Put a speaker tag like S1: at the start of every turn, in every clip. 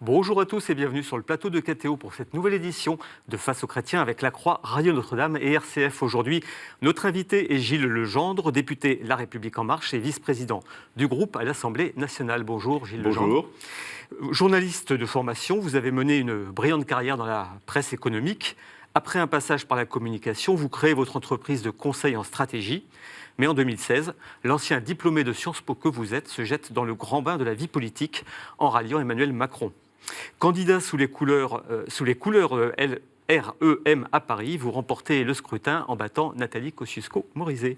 S1: Bonjour à tous et bienvenue sur le plateau de KTO pour cette nouvelle édition de Face aux chrétiens avec la Croix, Radio Notre-Dame et RCF. Aujourd'hui, notre invité est Gilles Legendre, député La République En Marche et vice-président du groupe à l'Assemblée nationale. Bonjour Gilles Legendre. Journaliste de formation, vous avez mené une brillante carrière dans la presse économique. Après un passage par la communication, vous créez votre entreprise de conseil en stratégie. Mais en 2016, l'ancien diplômé de Sciences Po que vous êtes se jette dans le grand bain de la vie politique en ralliant Emmanuel Macron. Candidat sous les couleurs REM à Paris, vous remportez le scrutin en battant Nathalie Kosciusko-Morizet.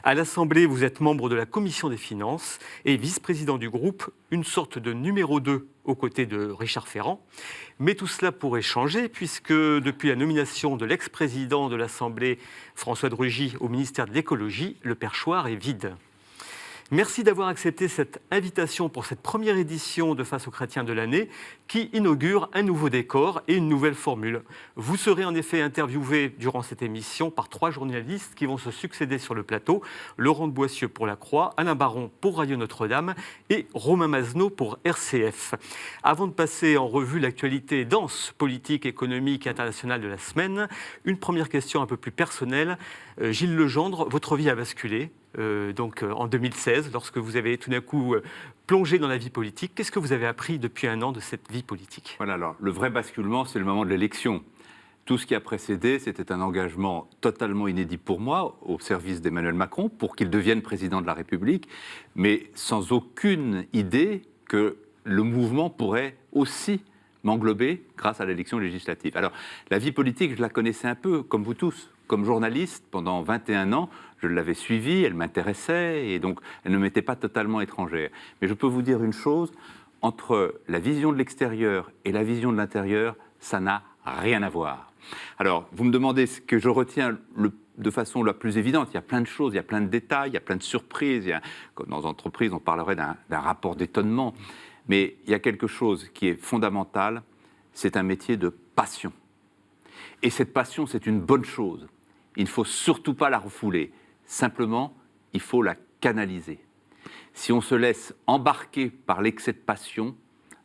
S1: À l'Assemblée, vous êtes membre de la Commission des Finances et vice-président du groupe, une sorte de numéro 2 aux côtés de Richard Ferrand. Mais tout cela pourrait changer puisque depuis la nomination de l'ex-président de l'Assemblée, François de Rugy, au ministère de l'Écologie, le perchoir est vide. Merci d'avoir accepté cette invitation pour cette première édition de Face aux chrétiens de l'année qui inaugure un nouveau décor et une nouvelle formule. Vous serez en effet interviewé durant cette émission par 3 journalistes qui vont se succéder sur le plateau. Laurent de Boissieu pour La Croix, Alain Baron pour Radio Notre-Dame et Romain Mazenot pour RCF. Avant de passer en revue l'actualité dense, politique, économique et internationale de la semaine, une première question un peu plus personnelle. Gilles Legendre, votre vie a basculé. En 2016, lorsque vous avez tout d'un coup plongé dans la vie politique. Qu'est-ce que vous avez appris depuis un an de cette vie politique ?
S2: Voilà, alors le vrai basculement, c'est le moment de l'élection. Tout ce qui a précédé, c'était un engagement totalement inédit pour moi, au service d'Emmanuel Macron, pour qu'il devienne président de la République, mais sans aucune idée que le mouvement pourrait aussi m'englober grâce à l'élection législative. Alors, la vie politique, je la connaissais un peu, comme vous tous. Comme journaliste, pendant 21 ans, je l'avais suivie, elle m'intéressait, et donc elle ne m'était pas totalement étrangère. Mais je peux vous dire une chose, entre la vision de l'extérieur et la vision de l'intérieur, ça n'a rien à voir. Alors, vous me demandez ce que je retiens de façon la plus évidente. Il y a plein de choses, il y a plein de détails, il y a plein de surprises. Comme dans l'entreprise, on parlerait d'un rapport d'étonnement. Mais il y a quelque chose qui est fondamental, c'est un métier de passion. Et cette passion, c'est une bonne chose. Il ne faut surtout pas la refouler. Simplement, il faut la canaliser. Si on se laisse embarquer par l'excès de passion,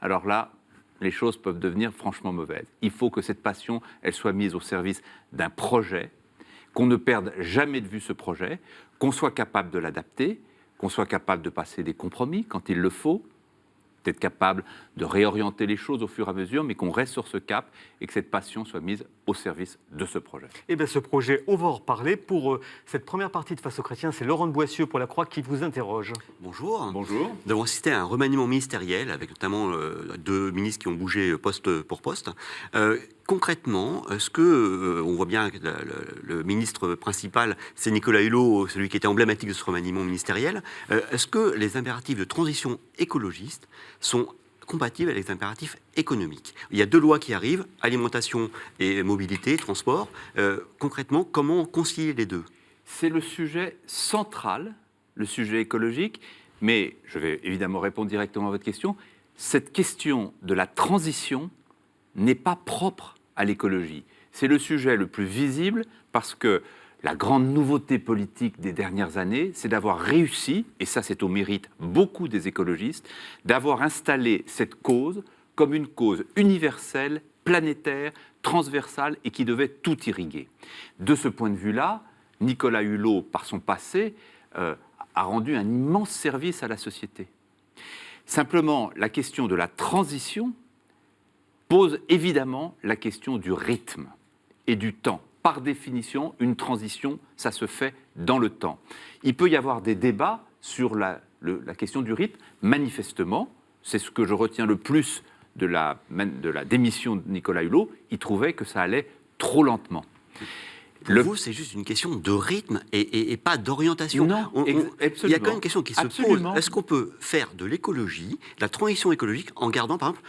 S2: alors là, les choses peuvent devenir franchement mauvaises. Il faut que cette passion, elle soit mise au service d'un projet, qu'on ne perde jamais de vue ce projet, qu'on soit capable de l'adapter, qu'on soit capable de passer des compromis quand il le faut, d'être capable de réorienter les choses au fur et à mesure, mais qu'on reste sur ce cap et que cette passion soit mise au service de ce projet.
S1: Eh bien, ce projet, on va en reparler. Pour cette première partie de Face aux chrétiens, c'est Laurent de Boissieu pour La Croix qui vous interroge.
S3: Bonjour.
S2: Bonjour.
S3: Nous avons assisté à un remaniement ministériel avec notamment 2 ministres qui ont bougé poste pour poste. Concrètement, est-ce que, on voit bien que le ministre principal, c'est Nicolas Hulot, celui qui était emblématique de ce remaniement ministériel, est-ce que les impératifs de transition écologiste sont compatibles avec les impératifs économiques ? Il y a 2 lois qui arrivent, alimentation et mobilité, transport. Concrètement, comment concilier les deux ?
S2: C'est le sujet central, le sujet écologique, mais je vais évidemment répondre directement à votre question. Cette question de la transition n'est pas propre à l'écologie. C'est le sujet le plus visible parce que la grande nouveauté politique des dernières années, c'est d'avoir réussi, et ça c'est au mérite beaucoup des écologistes, d'avoir installé cette cause comme une cause universelle, planétaire, transversale et qui devait tout irriguer. De ce point de vue-là, Nicolas Hulot, par son passé, a rendu un immense service à la société. Simplement, la question de la transition pose évidemment la question du rythme et du temps. Par définition, une transition, ça se fait dans le temps. Il peut y avoir des débats sur la question du rythme. Manifestement, c'est ce que je retiens le plus de la démission de Nicolas Hulot, il trouvait que ça allait trop lentement.
S3: Pour vous, c'est juste une question de rythme et pas d'orientation.
S2: Non,
S3: Il y a quand même une question qui se
S2: Absolument.
S3: pose. Est-ce qu'on peut faire de l'écologie, de la transition écologique, en gardant, par exemple,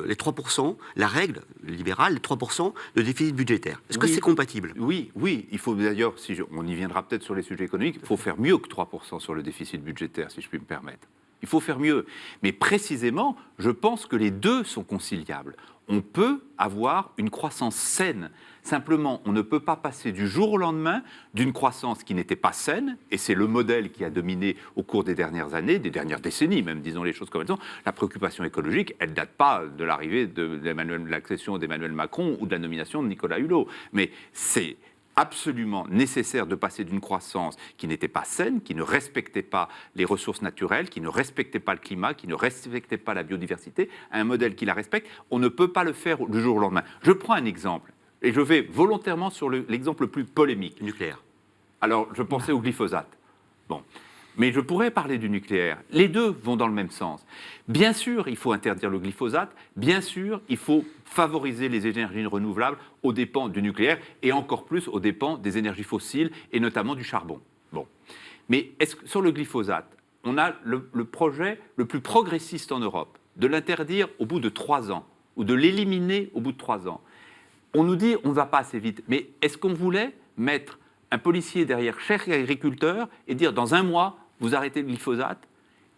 S3: les 3%, la règle libérale, les 3% de déficit budgétaire ? Est-ce que c'est compatible ?
S2: Oui. Il faut d'ailleurs, on y viendra peut-être sur les sujets économiques, il faut faire mieux que 3% sur le déficit budgétaire, si je puis me permettre. Il faut faire mieux. Mais précisément, je pense que les deux sont conciliables. On peut avoir une croissance saine. Simplement, on ne peut pas passer du jour au lendemain d'une croissance qui n'était pas saine, et c'est le modèle qui a dominé au cours des dernières années, des dernières décennies même, disons les choses comme elles sont. La préoccupation écologique, elle ne date pas de l'arrivée de l'accession d'Emmanuel Macron ou de la nomination de Nicolas Hulot. Mais c'est absolument nécessaire de passer d'une croissance qui n'était pas saine, qui ne respectait pas les ressources naturelles, qui ne respectait pas le climat, qui ne respectait pas la biodiversité, à un modèle qui la respecte. On ne peut pas le faire du jour au lendemain. Je prends un exemple, et je vais volontairement sur l'exemple le plus polémique.
S3: Nucléaire.
S2: Alors, je pensais au glyphosate. Bon. Mais je pourrais parler du nucléaire. Les deux vont dans le même sens. Bien sûr, il faut interdire le glyphosate. Bien sûr, il faut favoriser les énergies renouvelables aux dépens du nucléaire et encore plus aux dépens des énergies fossiles et notamment du charbon. Bon. Mais sur le glyphosate, on a le projet le plus progressiste en Europe de l'interdire au bout de 3 ans ou de l'éliminer au bout de 3 ans. On nous dit on ne va pas assez vite. Mais est-ce qu'on voulait mettre un policier derrière chaque agriculteur et dire dans 1 mois, vous arrêtez le glyphosate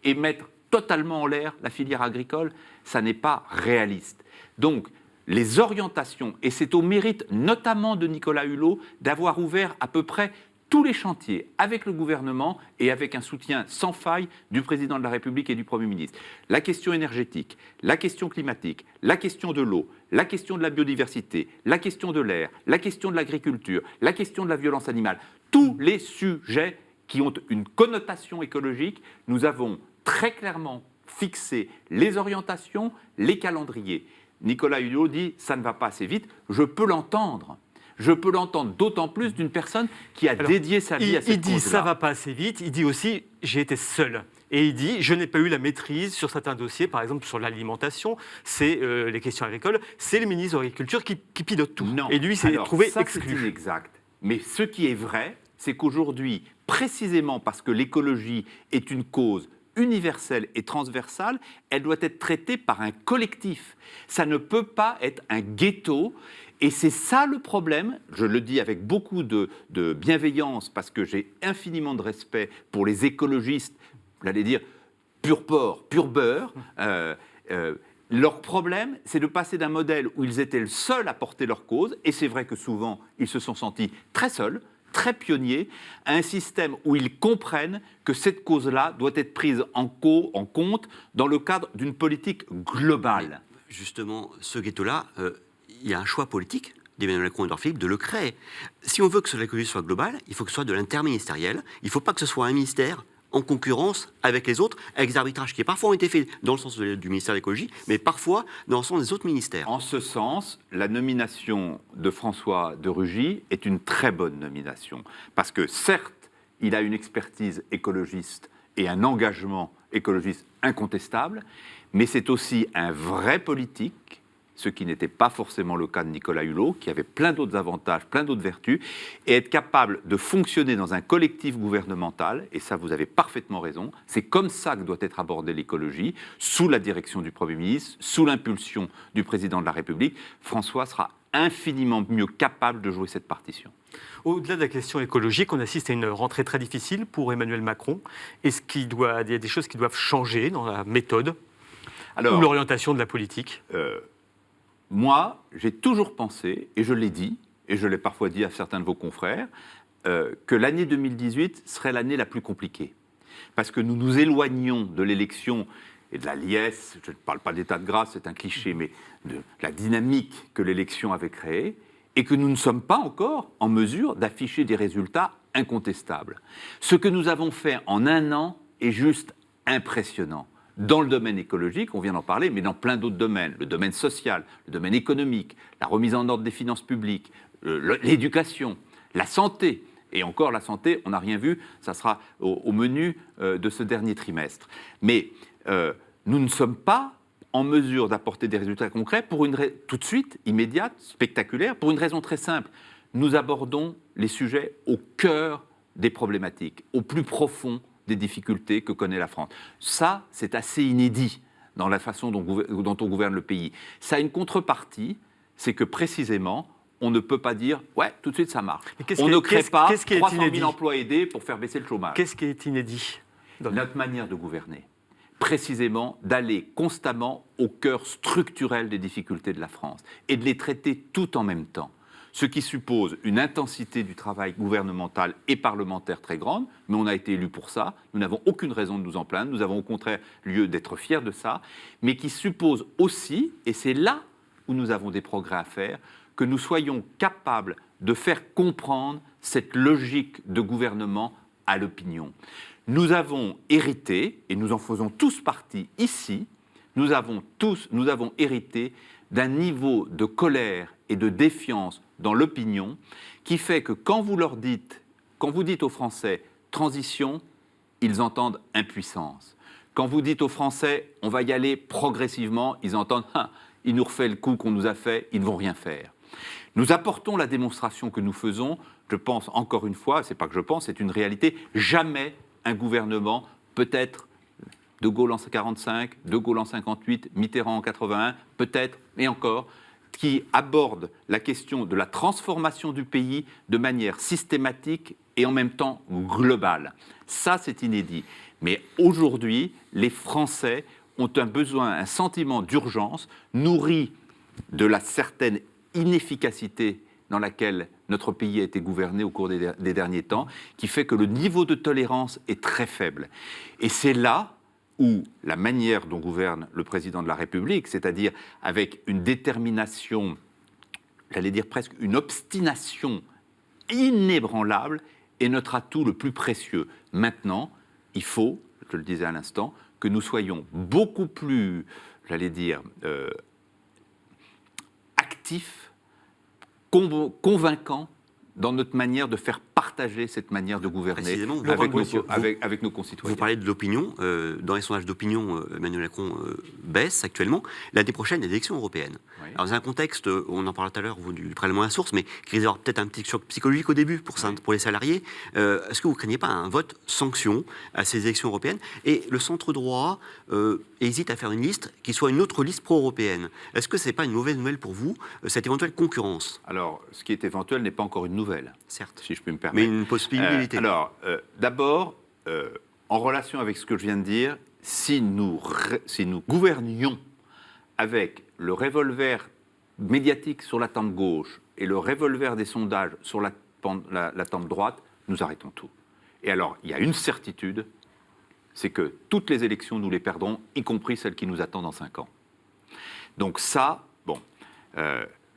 S2: et mettre totalement en l'air la filière agricole? Ça n'est pas réaliste. Donc, les orientations, et c'est au mérite notamment de Nicolas Hulot d'avoir ouvert à peu près tous les chantiers avec le gouvernement et avec un soutien sans faille du président de la République et du Premier ministre. La question énergétique, la question climatique, la question de l'eau, la question de la biodiversité, la question de l'air, la question de l'agriculture, la question de la violence animale, tous les sujets qui ont une connotation écologique, nous avons très clairement fixé les orientations, les calendriers. Nicolas Hulot dit « ça ne va pas assez vite », je peux l'entendre. Je peux l'entendre d'autant plus d'une personne qui a dédié sa vie à cette cause-là.
S1: Il dit « ça ne va pas assez vite », il dit aussi « j'ai été seul ». Et il dit « je n'ai pas eu la maîtrise sur certains dossiers, par exemple sur l'alimentation, c'est les questions agricoles, c'est le ministre de l'Agriculture qui pilote tout ». Et lui, il s'est trouvé exclu.
S2: C'est inexact. Mais ce qui est vrai, c'est qu'aujourd'hui, précisément parce que l'écologie est une cause universelle et transversale, elle doit être traitée par un collectif. Ça ne peut pas être un ghetto. Et c'est ça le problème, je le dis avec beaucoup de bienveillance, parce que j'ai infiniment de respect pour les écologistes, j'allais dire pur porc, pur beurre. Leur problème, c'est de passer d'un modèle où ils étaient le seuls à porter leur cause, et c'est vrai que souvent, ils se sont sentis très seuls, très pionniers, à un système où ils comprennent que cette cause-là doit être prise en compte dans le cadre d'une politique globale.
S3: Mais justement, ce ghetto-là, il y a un choix politique d'Emmanuel Macron et d'Edouard Philippe de le créer. Si on veut que l'écologie soit globale, il faut que ce soit de l'interministériel. Il ne faut pas que ce soit un ministère en concurrence avec les autres, avec des arbitrages qui parfois ont été faits dans le sens du ministère de l'écologie, mais parfois dans le sens des autres ministères.
S2: En ce sens, la nomination de François de Rugy est une très bonne nomination. Parce que certes, il a une expertise écologiste et un engagement écologiste incontestable, mais c'est aussi un vrai politique, ce qui n'était pas forcément le cas de Nicolas Hulot, qui avait plein d'autres avantages, plein d'autres vertus, et être capable de fonctionner dans un collectif gouvernemental, et ça vous avez parfaitement raison, c'est comme ça que doit être abordée l'écologie, sous la direction du Premier ministre, sous l'impulsion du Président de la République. François sera infiniment mieux capable de jouer cette partition.
S1: Au-delà de la question écologique, on assiste à une rentrée très difficile pour Emmanuel Macron. Est-ce qu'il y a des choses qui doivent changer dans la méthode ou l'orientation de la politique ?
S2: Moi, j'ai toujours pensé, et je l'ai dit, et je l'ai parfois dit à certains de vos confrères, que l'année 2018 serait l'année la plus compliquée. Parce que nous nous éloignons de l'élection et de la liesse, je ne parle pas d'état de grâce, c'est un cliché, mais de la dynamique que l'élection avait créée, et que nous ne sommes pas encore en mesure d'afficher des résultats incontestables. Ce que nous avons fait en 1 an est juste impressionnant. Dans le domaine écologique, on vient d'en parler, mais dans plein d'autres domaines, le domaine social, le domaine économique, la remise en ordre des finances publiques, l'éducation, la santé. Et encore, la santé, on n'a rien vu, ça sera au menu de ce dernier trimestre. Mais nous ne sommes pas en mesure d'apporter des résultats concrets tout de suite, immédiate, spectaculaire, pour une raison très simple. Nous abordons les sujets au cœur des problématiques, au plus profond des difficultés que connaît la France. Ça, c'est assez inédit dans la façon dont on gouverne le pays. Ça a une contrepartie, c'est que précisément, on ne peut pas dire « ouais, tout de suite ça marche ». On ne crée pas 300 000 emplois aidés pour faire baisser le chômage.
S1: Qu'est-ce qui est inédit ?
S2: Notre manière de gouverner. précisément d'aller constamment au cœur structurel des difficultés de la France et de les traiter tout en même temps. Ce qui suppose une intensité du travail gouvernemental et parlementaire très grande, mais on a été élus pour ça, nous n'avons aucune raison de nous en plaindre, nous avons au contraire lieu d'être fiers de ça, mais qui suppose aussi, et c'est là où nous avons des progrès à faire, que nous soyons capables de faire comprendre cette logique de gouvernement à l'opinion. Nous avons hérité, et nous en faisons tous partie ici, nous avons hérité d'un niveau de colère et de défiance dans l'opinion qui fait que quand vous dites aux Français transition, ils entendent impuissance. Quand vous dites aux Français on va y aller progressivement, ils entendent il nous refait le coup qu'on nous a fait, ils ne vont rien faire. Nous apportons la démonstration que nous faisons, je pense encore une fois, c'est pas que je pense, c'est une réalité, jamais un gouvernement, peut-être De Gaulle en 1945, De Gaulle en 1958, Mitterrand en 1981, peut-être, et encore, qui aborde la question de la transformation du pays de manière systématique et en même temps globale. Ça, c'est inédit. Mais aujourd'hui, les Français ont un besoin, un sentiment d'urgence nourri de la certaine inefficacité dans laquelle notre pays a été gouverné au cours des derniers temps, qui fait que le niveau de tolérance est très faible. Et c'est là où la manière dont gouverne le président de la République, c'est-à-dire avec une détermination, j'allais dire presque une obstination inébranlable, est notre atout le plus précieux. Maintenant, il faut, je le disais à l'instant, que nous soyons beaucoup plus, j'allais dire, actifs, convaincants dans notre manière de faire partager cette manière de gouverner avec nos concitoyens.
S3: Vous parlez de l'opinion. Dans les sondages d'opinion, Emmanuel Macron baisse actuellement. L'année prochaine, il y a des élections européennes. Oui. Alors, dans un contexte, on en parlait tout à l'heure du prélèvement à la source, mais qui risque d'avoir peut-être un petit choc psychologique au début pour les salariés. Est-ce que vous ne craignez pas un vote sanction à ces élections européennes? Et le centre-droit hésite à faire une liste qui soit une autre liste pro-européenne. Est-ce que ce n'est pas une mauvaise nouvelle pour vous, cette éventuelle concurrence?
S2: Alors, ce qui est éventuel n'est pas encore une nouvelle.
S3: Certes.
S2: Si je peux me permettre.
S3: Mais une possibilité.
S2: D'abord, en relation avec ce que je viens de dire, si nous gouvernions avec le revolver médiatique sur la tempe gauche et le revolver des sondages sur la tempe droite, nous arrêtons tout. Et alors, il y a une certitude, c'est que toutes les élections, nous les perdrons, y compris celles qui nous attendent dans 5 ans. Donc ça,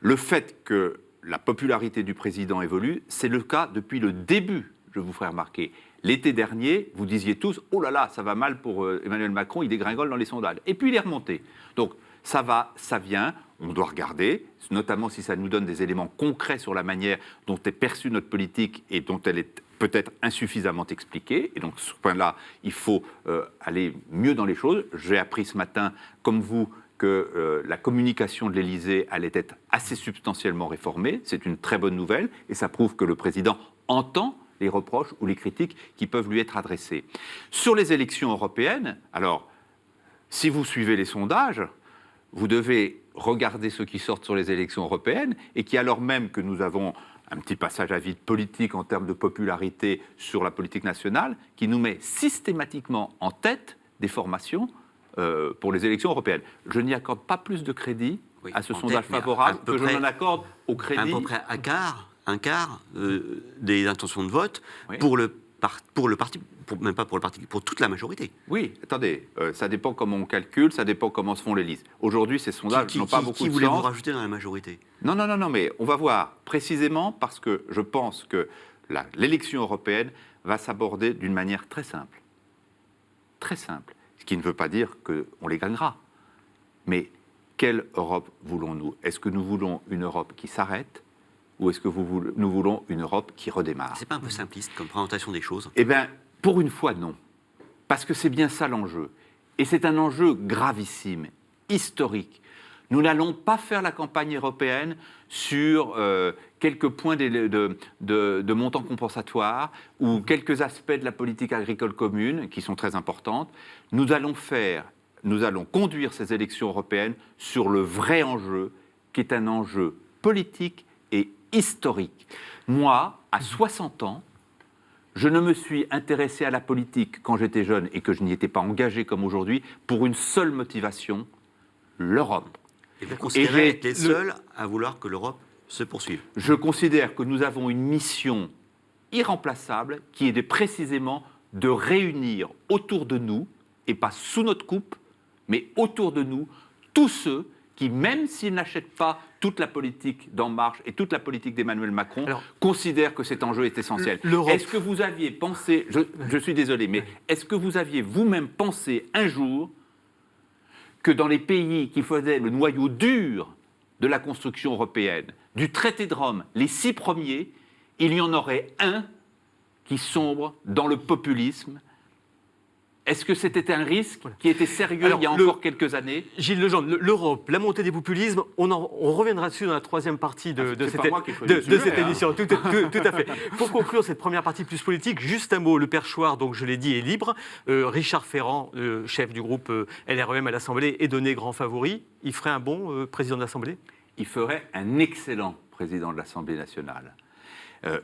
S2: le fait que la popularité du président évolue, c'est le cas depuis le début, je vous ferai remarquer. L'été dernier, vous disiez tous « Oh là là, ça va mal pour Emmanuel Macron, il dégringole dans les sondages. » Et puis il est remonté. Donc ça va, ça vient, on doit regarder, notamment si ça nous donne des éléments concrets sur la manière dont est perçue notre politique et dont elle est peut-être insuffisamment expliquée. Et donc, sur ce point-là, il faut aller mieux dans les choses. J'ai appris ce matin, comme vous, que la communication de l'Élysée allait être assez substantiellement réformée. C'est une très bonne nouvelle et ça prouve que le président entend les reproches ou les critiques qui peuvent lui être adressées. Sur les élections européennes, alors, si vous suivez les sondages, vous devez regarder ceux qui sortent sur les élections européennes et qui, alors même que nous avons un petit passage à vide politique en termes de popularité sur la politique nationale, qui nous met systématiquement en tête des formations pour les élections européennes. Je n'y accorde pas plus de crédit à ce sondage favorable que je n'en accorde au crédit.
S3: À peu près un quart des intentions de vote pour le parti, même pas pour le parti, pour toute la majorité.
S2: Oui, attendez, ça dépend comment on calcule, ça dépend comment se font les listes. Aujourd'hui, ces sondages n'ont pas beaucoup de sens.
S3: Qui voulez-vous rajouter dans la majorité?
S2: Non, mais on va voir précisément parce que je pense que l'élection européenne va s'aborder d'une manière très simple. Très simple. Ce qui ne veut pas dire qu'on les gagnera. Mais quelle Europe voulons-nous? Est-ce que nous voulons une Europe qui s'arrête ou est-ce que nous voulons une Europe qui redémarre?
S3: C'est pas un peu simpliste comme présentation des choses?
S2: Eh bien, pour une fois, non. Parce que c'est bien ça l'enjeu. Et c'est un enjeu gravissime, historique. Nous n'allons pas faire la campagne européenne sur quelques points de montants compensatoires ou quelques aspects de la politique agricole commune qui sont très importantes. Nous allons conduire ces élections européennes sur le vrai enjeu, qui est un enjeu politique et historique. Moi, à 60 ans, Je ne me suis intéressé à la politique quand j'étais jeune et que je n'y étais pas engagé comme aujourd'hui pour une seule motivation, l'Europe.
S3: Et vous considérez
S2: j'ai
S3: être les seuls à vouloir que l'Europe se poursuive.
S2: Je considère que nous avons une mission irremplaçable qui est précisément de réunir autour de nous, et pas sous notre coupe, mais autour de nous, tous ceux qui, même s'ils n'achètent pas toute la politique d'En Marche et toute la politique d'Emmanuel Macron, considèrent que cet enjeu est essentiel. Est-ce que vous aviez pensé, je suis désolé, mais est-ce que vous aviez vous-même pensé un jour que dans les pays qui faisaient le noyau dur de la construction européenne, du traité de Rome, les 6 premiers, il y en aurait un qui sombre dans le populisme? Est-ce que c'était un risque qui était sérieux il y a encore quelques années?
S1: Gilles Legendre, l'Europe, la montée des populismes, on reviendra dessus dans la troisième partie de cette émission. Tout à fait. Pour conclure cette première partie plus politique, juste un mot, le perchoir, donc je l'ai dit, est libre. Richard Ferrand, chef du groupe LREM à l'Assemblée, est donné grand favori. Il ferait un bon président de l'Assemblée?
S2: Il ferait un excellent président de l'Assemblée nationale.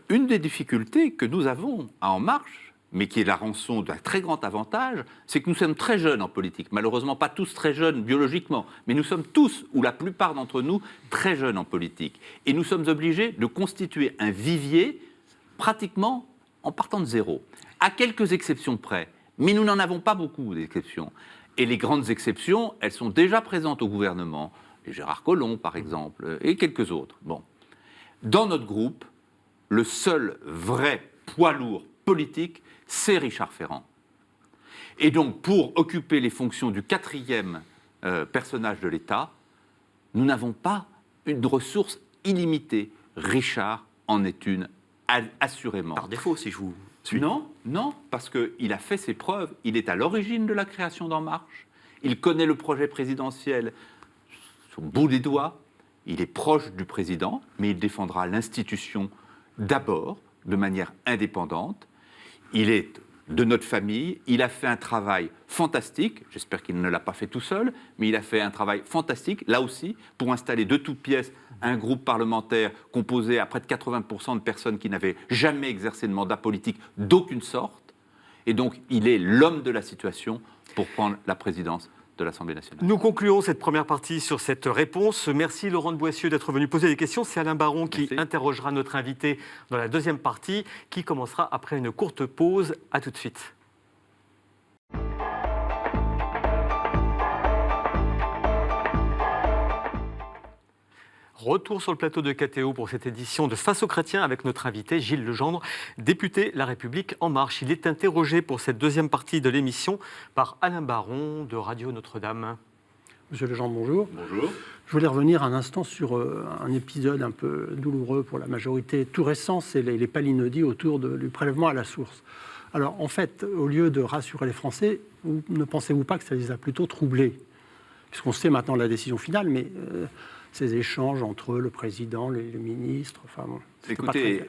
S2: Une des difficultés que nous avons à En Marche, mais qui est la rançon d'un très grand avantage, c'est que nous sommes très jeunes en politique. Malheureusement, pas tous très jeunes biologiquement, mais nous sommes tous, ou la plupart d'entre nous, très jeunes en politique. Et nous sommes obligés de constituer un vivier pratiquement en partant de zéro, à quelques exceptions près. Mais nous n'en avons pas beaucoup d'exceptions. Et les grandes exceptions, elles sont déjà présentes au gouvernement. Gérard Collomb, par exemple, et quelques autres. Bon. Dans notre groupe, le seul vrai poids lourd politique, c'est Richard Ferrand. Et donc, pour occuper les fonctions du 4e personnage de l'État, nous n'avons pas une ressource illimitée. Richard en est une, assurément.
S3: Par défaut, si je vous suis.
S2: Non, parce qu'il a fait ses preuves. Il est à l'origine de la création d'En Marche. Il connaît le projet présidentiel au bout des doigts. Il est proche du président, mais il défendra l'institution d'abord, de manière indépendante. Il est de notre famille, il a fait un travail fantastique, j'espère qu'il ne l'a pas fait tout seul, mais il a fait un travail fantastique, là aussi, pour installer de toutes pièces un groupe parlementaire composé à près de 80% de personnes qui n'avaient jamais exercé de mandat politique d'aucune sorte. Et donc, il est l'homme de la situation pour prendre la présidence de l'Assemblée nationale.
S1: Nous concluons cette première partie sur cette réponse. Merci Laurent de Boissieu d'être venu poser des questions. C'est Alain Baron qui interrogera notre invité dans la deuxième partie, qui commencera après une courte pause. À tout de suite. Retour sur le plateau de KTO pour cette édition de Face aux chrétiens avec notre invité Gilles Legendre, député La République En Marche. Il est interrogé pour cette deuxième partie de l'émission par Alain Baron de Radio Notre-Dame.
S4: Monsieur Legendre, bonjour.
S2: Bonjour.
S4: Je voulais revenir un instant sur un épisode un peu douloureux pour la majorité, tout récent, c'est les palinodies autour du prélèvement à la source. Alors en fait, au lieu de rassurer les Français, ne pensez-vous pas que ça les a plutôt troublés? Puisqu'on sait maintenant la décision finale, mais... ces échanges entre le président, les ministres, enfin bon,
S2: écoutez,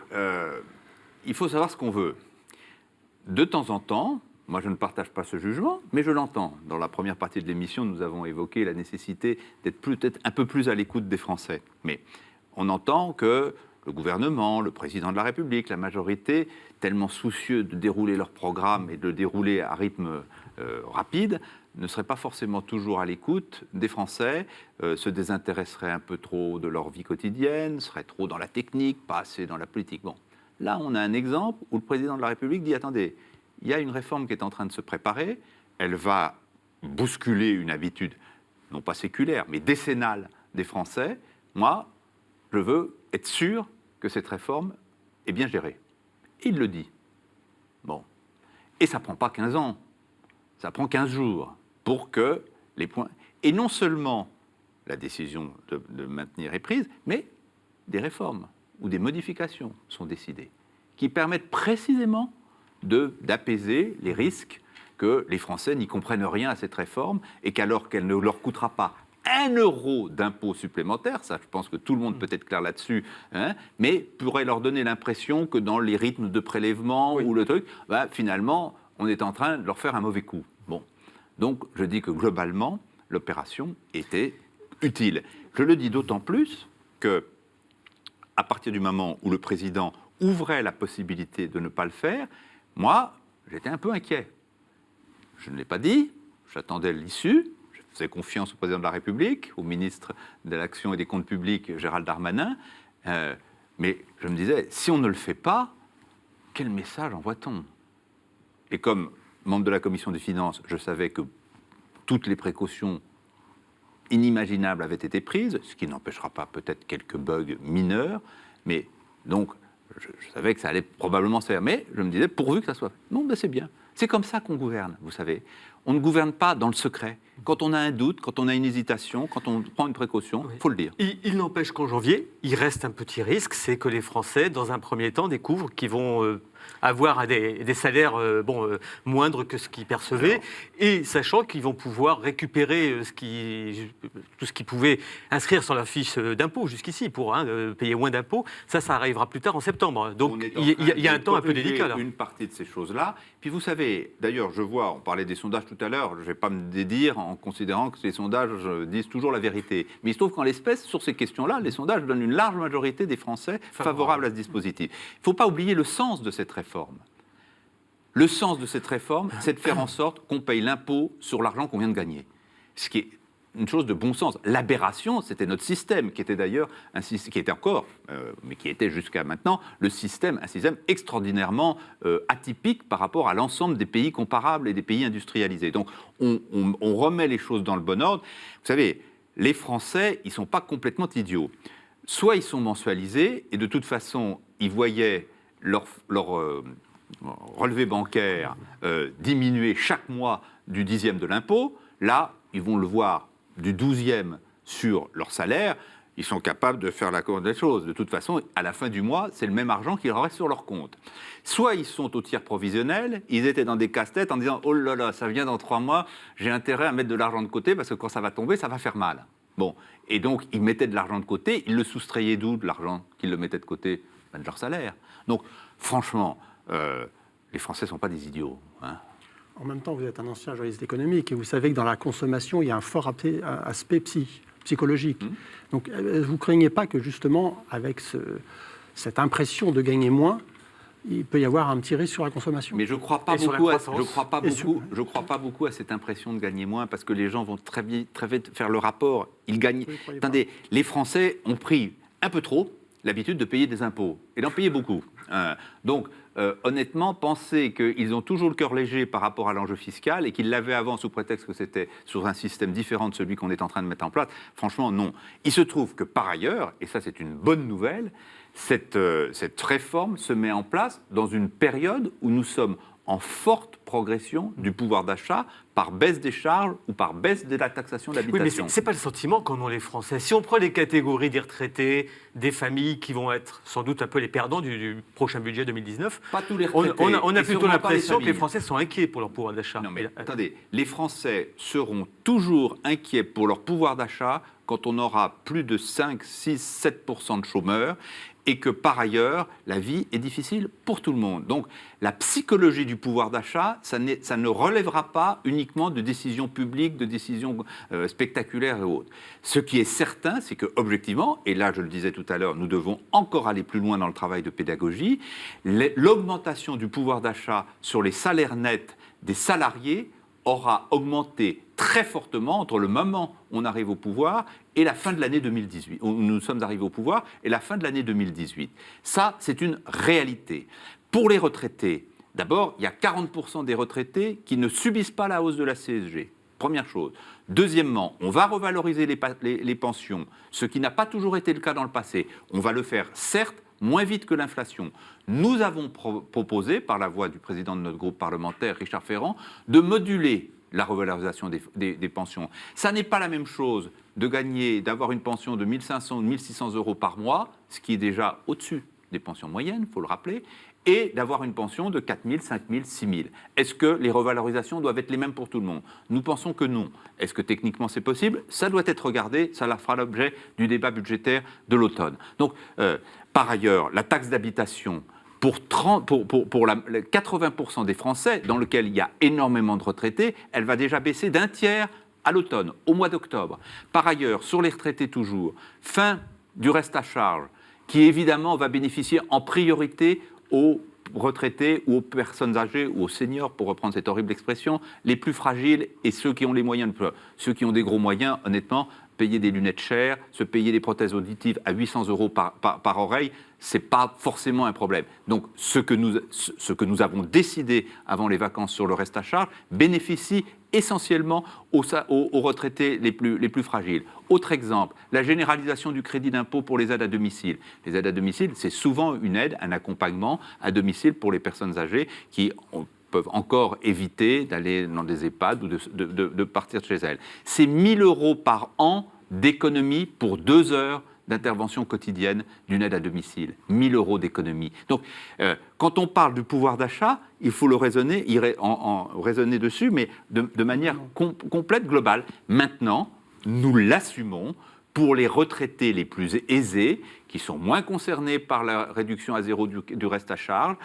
S2: il faut savoir ce qu'on veut. De temps en temps, moi je ne partage pas ce jugement, mais je l'entends. Dans la première partie de l'émission, nous avons évoqué la nécessité d'être peut-être un peu plus à l'écoute des Français. Mais on entend que le gouvernement, le président de la République, la majorité, tellement soucieux de dérouler leur programme et de le dérouler à rythme rapide, ne seraient pas forcément toujours à l'écoute des Français, se désintéresseraient un peu trop de leur vie quotidienne, seraient trop dans la technique, pas assez dans la politique. Bon, là, on a un exemple où le président de la République dit « Attendez, il y a une réforme qui est en train de se préparer, elle va bousculer une habitude, non pas séculaire, mais décennale des Français. Moi, je veux être sûr que cette réforme est bien gérée. » Il le dit. Bon. Et ça ne prend pas 15 ans, ça prend 15 jours pour que les points... Et non seulement la décision de maintenir est prise, mais des réformes ou des modifications sont décidées qui permettent précisément d'apaiser les risques que les Français n'y comprennent rien à cette réforme et qu'alors qu'elle ne leur coûtera pas 1 euro d'impôt supplémentaire, ça je pense que tout le monde peut être clair là-dessus, hein, mais pourrait leur donner l'impression que dans les rythmes de prélèvement ou le truc, finalement, on est en train de leur faire un mauvais coup. Bon. Donc, je dis que globalement, l'opération était utile. Je le dis d'autant plus que, à partir du moment où le président ouvrait la possibilité de ne pas le faire, moi, j'étais un peu inquiet. Je ne l'ai pas dit, j'attendais l'issue, je faisais confiance au président de la République, au ministre de l'Action et des Comptes publics, Gérald Darmanin, mais je me disais, si on ne le fait pas, quel message envoie-t-on ? Et comme membre de la Commission des Finances, je savais que toutes les précautions inimaginables avaient été prises, ce qui n'empêchera pas peut-être quelques bugs mineurs, mais donc je savais que ça allait probablement se faire. Mais je me disais, pourvu que ça soit fait. Non, ben c'est bien. C'est comme ça qu'on gouverne, vous savez. On ne gouverne pas dans le secret. Quand on a un doute, quand on a une hésitation, quand on prend une précaution, il faut le dire.
S1: Il n'empêche qu'en janvier, il reste un petit risque, c'est que les Français, dans un premier temps, découvrent qu'ils vont avoir des salaires moindres que ce qu'ils percevaient, et sachant qu'ils vont pouvoir récupérer tout ce qu'ils pouvaient inscrire sur leur fiche d'impôt jusqu'ici pour payer moins d'impôts. Ça arrivera plus tard en septembre. Donc il y a un temps un peu délicat là.
S2: Une partie de ces choses-là. Puis vous savez, d'ailleurs, on parlait des sondages tout à l'heure, je ne vais pas me dédire en considérant que ces sondages disent toujours la vérité. Mais il se trouve qu'en l'espèce, sur ces questions-là, les sondages donnent une large majorité des Français favorables à ce dispositif. Il ne faut pas oublier le sens de cette réforme. Le sens de cette réforme, c'est de faire en sorte qu'on paye l'impôt sur l'argent qu'on vient de gagner. Ce qui est une chose de bon sens. L'aberration, c'était notre système, qui était d'ailleurs qui était encore, mais qui était jusqu'à maintenant, un système extraordinairement atypique par rapport à l'ensemble des pays comparables et des pays industrialisés. Donc, on remet les choses dans le bon ordre. Vous savez, les Français, ils ne sont pas complètement idiots. Soit ils sont mensualisés, et de toute façon, ils voyaient leur relevé bancaire diminuer chaque mois du 10e de l'impôt. Là, ils vont le voir du 12e sur leur salaire. Ils sont capables de faire la courbe des choses. De toute façon, à la fin du mois, c'est le même argent qui leur reste sur leur compte. Soit ils sont au tiers provisionnel, ils étaient dans des casse-têtes en disant « Oh là là, ça vient dans 3 mois, j'ai intérêt à mettre de l'argent de côté parce que quand ça va tomber, ça va faire mal. » Bon, et donc ils mettaient de l'argent de côté, ils le soustrayaient d'où, de l'argent qu'ils le mettaient de côté? De leur salaire. Donc, franchement, les Français ne sont pas des idiots. Hein.
S4: En même temps, vous êtes un ancien juriste économique et vous savez que dans la consommation, il y a un fort aspect psychologique. Donc, vous ne craignez pas que justement, avec cette impression de gagner moins, il peut y avoir un petit risque sur la consommation?
S2: Mais je ne crois pas beaucoup à cette impression de gagner moins, parce que les gens vont très vite faire le rapport. Ils gagnent. Attendez, les Français ont pris un peu trop l'habitude de payer des impôts, et d'en payer beaucoup. Donc, honnêtement, penser qu'ils ont toujours le cœur léger par rapport à l'enjeu fiscal et qu'ils l'avaient avant sous prétexte que c'était sur un système différent de celui qu'on est en train de mettre en place, franchement, non. Il se trouve que par ailleurs, et ça c'est une bonne nouvelle, cette réforme se met en place dans une période où nous sommes en forte progression du pouvoir d'achat par baisse des charges ou par baisse de la taxation d'habitation.
S1: Oui, mais ce n'est pas le sentiment qu'en ont les Français. Si on prend les catégories des retraités, des familles qui vont être sans doute un peu les perdants du prochain budget 2019,
S2: pas tous les retraités,
S1: on a plutôt l'impression que les Français sont inquiets pour leur pouvoir d'achat.
S2: Non, mais attendez, les Français seront toujours inquiets pour leur pouvoir d'achat quand on aura plus de 5, 6, 7% de chômeurs et que par ailleurs, la vie est difficile pour tout le monde. Donc la psychologie du pouvoir d'achat, ça ne relèvera pas uniquement de décisions publiques, de décisions spectaculaires et autres. Ce qui est certain, c'est que objectivement, et là je le disais tout à l'heure, nous devons encore aller plus loin dans le travail de pédagogie, l'augmentation du pouvoir d'achat sur les salaires nets des salariés aura augmenté très fortement entre le moment où on arrive au pouvoir et la fin de l'année 2018, où nous sommes arrivés au pouvoir, et la fin de l'année 2018. Ça, c'est une réalité. Pour les retraités, d'abord, il y a 40% des retraités qui ne subissent pas la hausse de la CSG. Première chose. Deuxièmement, on va revaloriser les pensions, ce qui n'a pas toujours été le cas dans le passé. On va le faire, certes, moins vite que l'inflation. Nous avons proposé, par la voix du président de notre groupe parlementaire, Richard Ferrand, de moduler la revalorisation des pensions. Ça n'est pas la même chose d'avoir une pension de 1 500 ou 1 600 euros par mois, ce qui est déjà au-dessus des pensions moyennes, il faut le rappeler, et d'avoir une pension de 4 000, 5 000, 6 000. Est-ce que les revalorisations doivent être les mêmes pour tout le monde? Nous pensons que non. Est-ce que techniquement c'est possible? Ça doit être regardé, ça fera l'objet du débat budgétaire de l'automne. Donc, par ailleurs, la taxe d'habitation, pour 80% des Français, dans lequel il y a énormément de retraités, elle va déjà baisser d'un tiers à l'automne, au mois d'octobre. Par ailleurs, sur les retraités toujours, fin du reste à charge, qui évidemment va bénéficier en priorité aux retraités ou aux personnes âgées ou aux seniors, pour reprendre cette horrible expression, les plus fragiles et ceux qui ont les moyens. Ceux qui ont des gros moyens, honnêtement, payer des lunettes chères, se payer des prothèses auditives à 800 € par oreille, ce n'est pas forcément un problème. Donc ce que nous avons décidé avant les vacances sur le reste à charge bénéficie essentiellement aux retraités les plus fragiles. Autre exemple, la généralisation du crédit d'impôt pour les aides à domicile. Les aides à domicile, c'est souvent une aide, un accompagnement à domicile pour les personnes âgées qui peuvent encore éviter d'aller dans des EHPAD ou de partir de chez elles. C'est 1 000 € par an d'économie pour 2 heures d'intervention quotidienne d'une aide à domicile. 1 000 € d'économie. Donc, quand on parle du pouvoir d'achat, il faut le raisonner, raisonner dessus, mais de manière complète, globale. Maintenant, nous l'assumons pour les retraités les plus aisés, qui sont moins concernés par la réduction à zéro du reste à charge,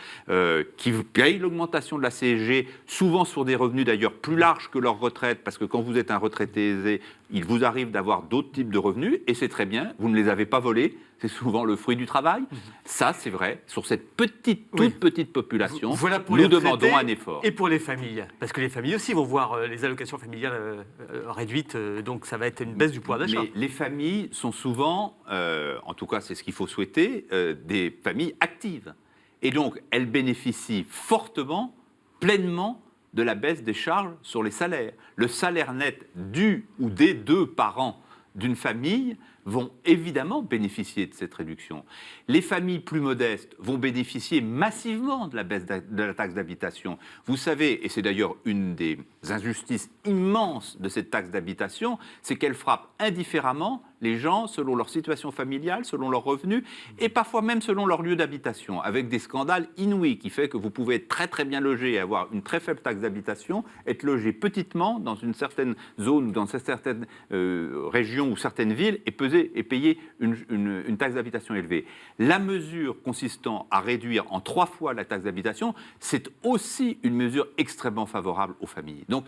S2: qui payent l'augmentation de la CSG, souvent sur des revenus d'ailleurs plus larges que leur retraite, parce que quand vous êtes un retraité aisé, il vous arrive d'avoir d'autres types de revenus, et c'est très bien, vous ne les avez pas volés, c'est souvent le fruit du travail. Ça, c'est vrai, sur cette toute petite population,
S1: voilà pour
S2: nous
S1: les
S2: demandons un effort.
S1: Et pour les familles, parce que les familles aussi vont voir les allocations familiales réduites, donc ça va être une baisse du pouvoir d'achat.
S2: Mais les familles sont souvent, en tout cas c'est ce qu'il faut souhaiter, des familles actives. Et donc, elles bénéficient fortement, pleinement, de la baisse des charges sur les salaires. Le salaire net du ou des 2 parents d'une famille vont évidemment bénéficier de cette réduction. Les familles plus modestes vont bénéficier massivement de la baisse de la taxe d'habitation. Vous savez, et c'est d'ailleurs une des injustices immenses de cette taxe d'habitation, c'est qu'elle frappe indifféremment les gens selon leur situation familiale, selon leurs revenus, et parfois même selon leur lieu d'habitation, avec des scandales inouïs qui fait que vous pouvez être très très bien logé et avoir une très faible taxe d'habitation, être logé petitement dans une certaine zone ou dans certaines régions ou certaines villes et payer une taxe d'habitation élevée. La mesure consistant à réduire en 3 fois la taxe d'habitation, c'est aussi une mesure extrêmement favorable aux familles. Donc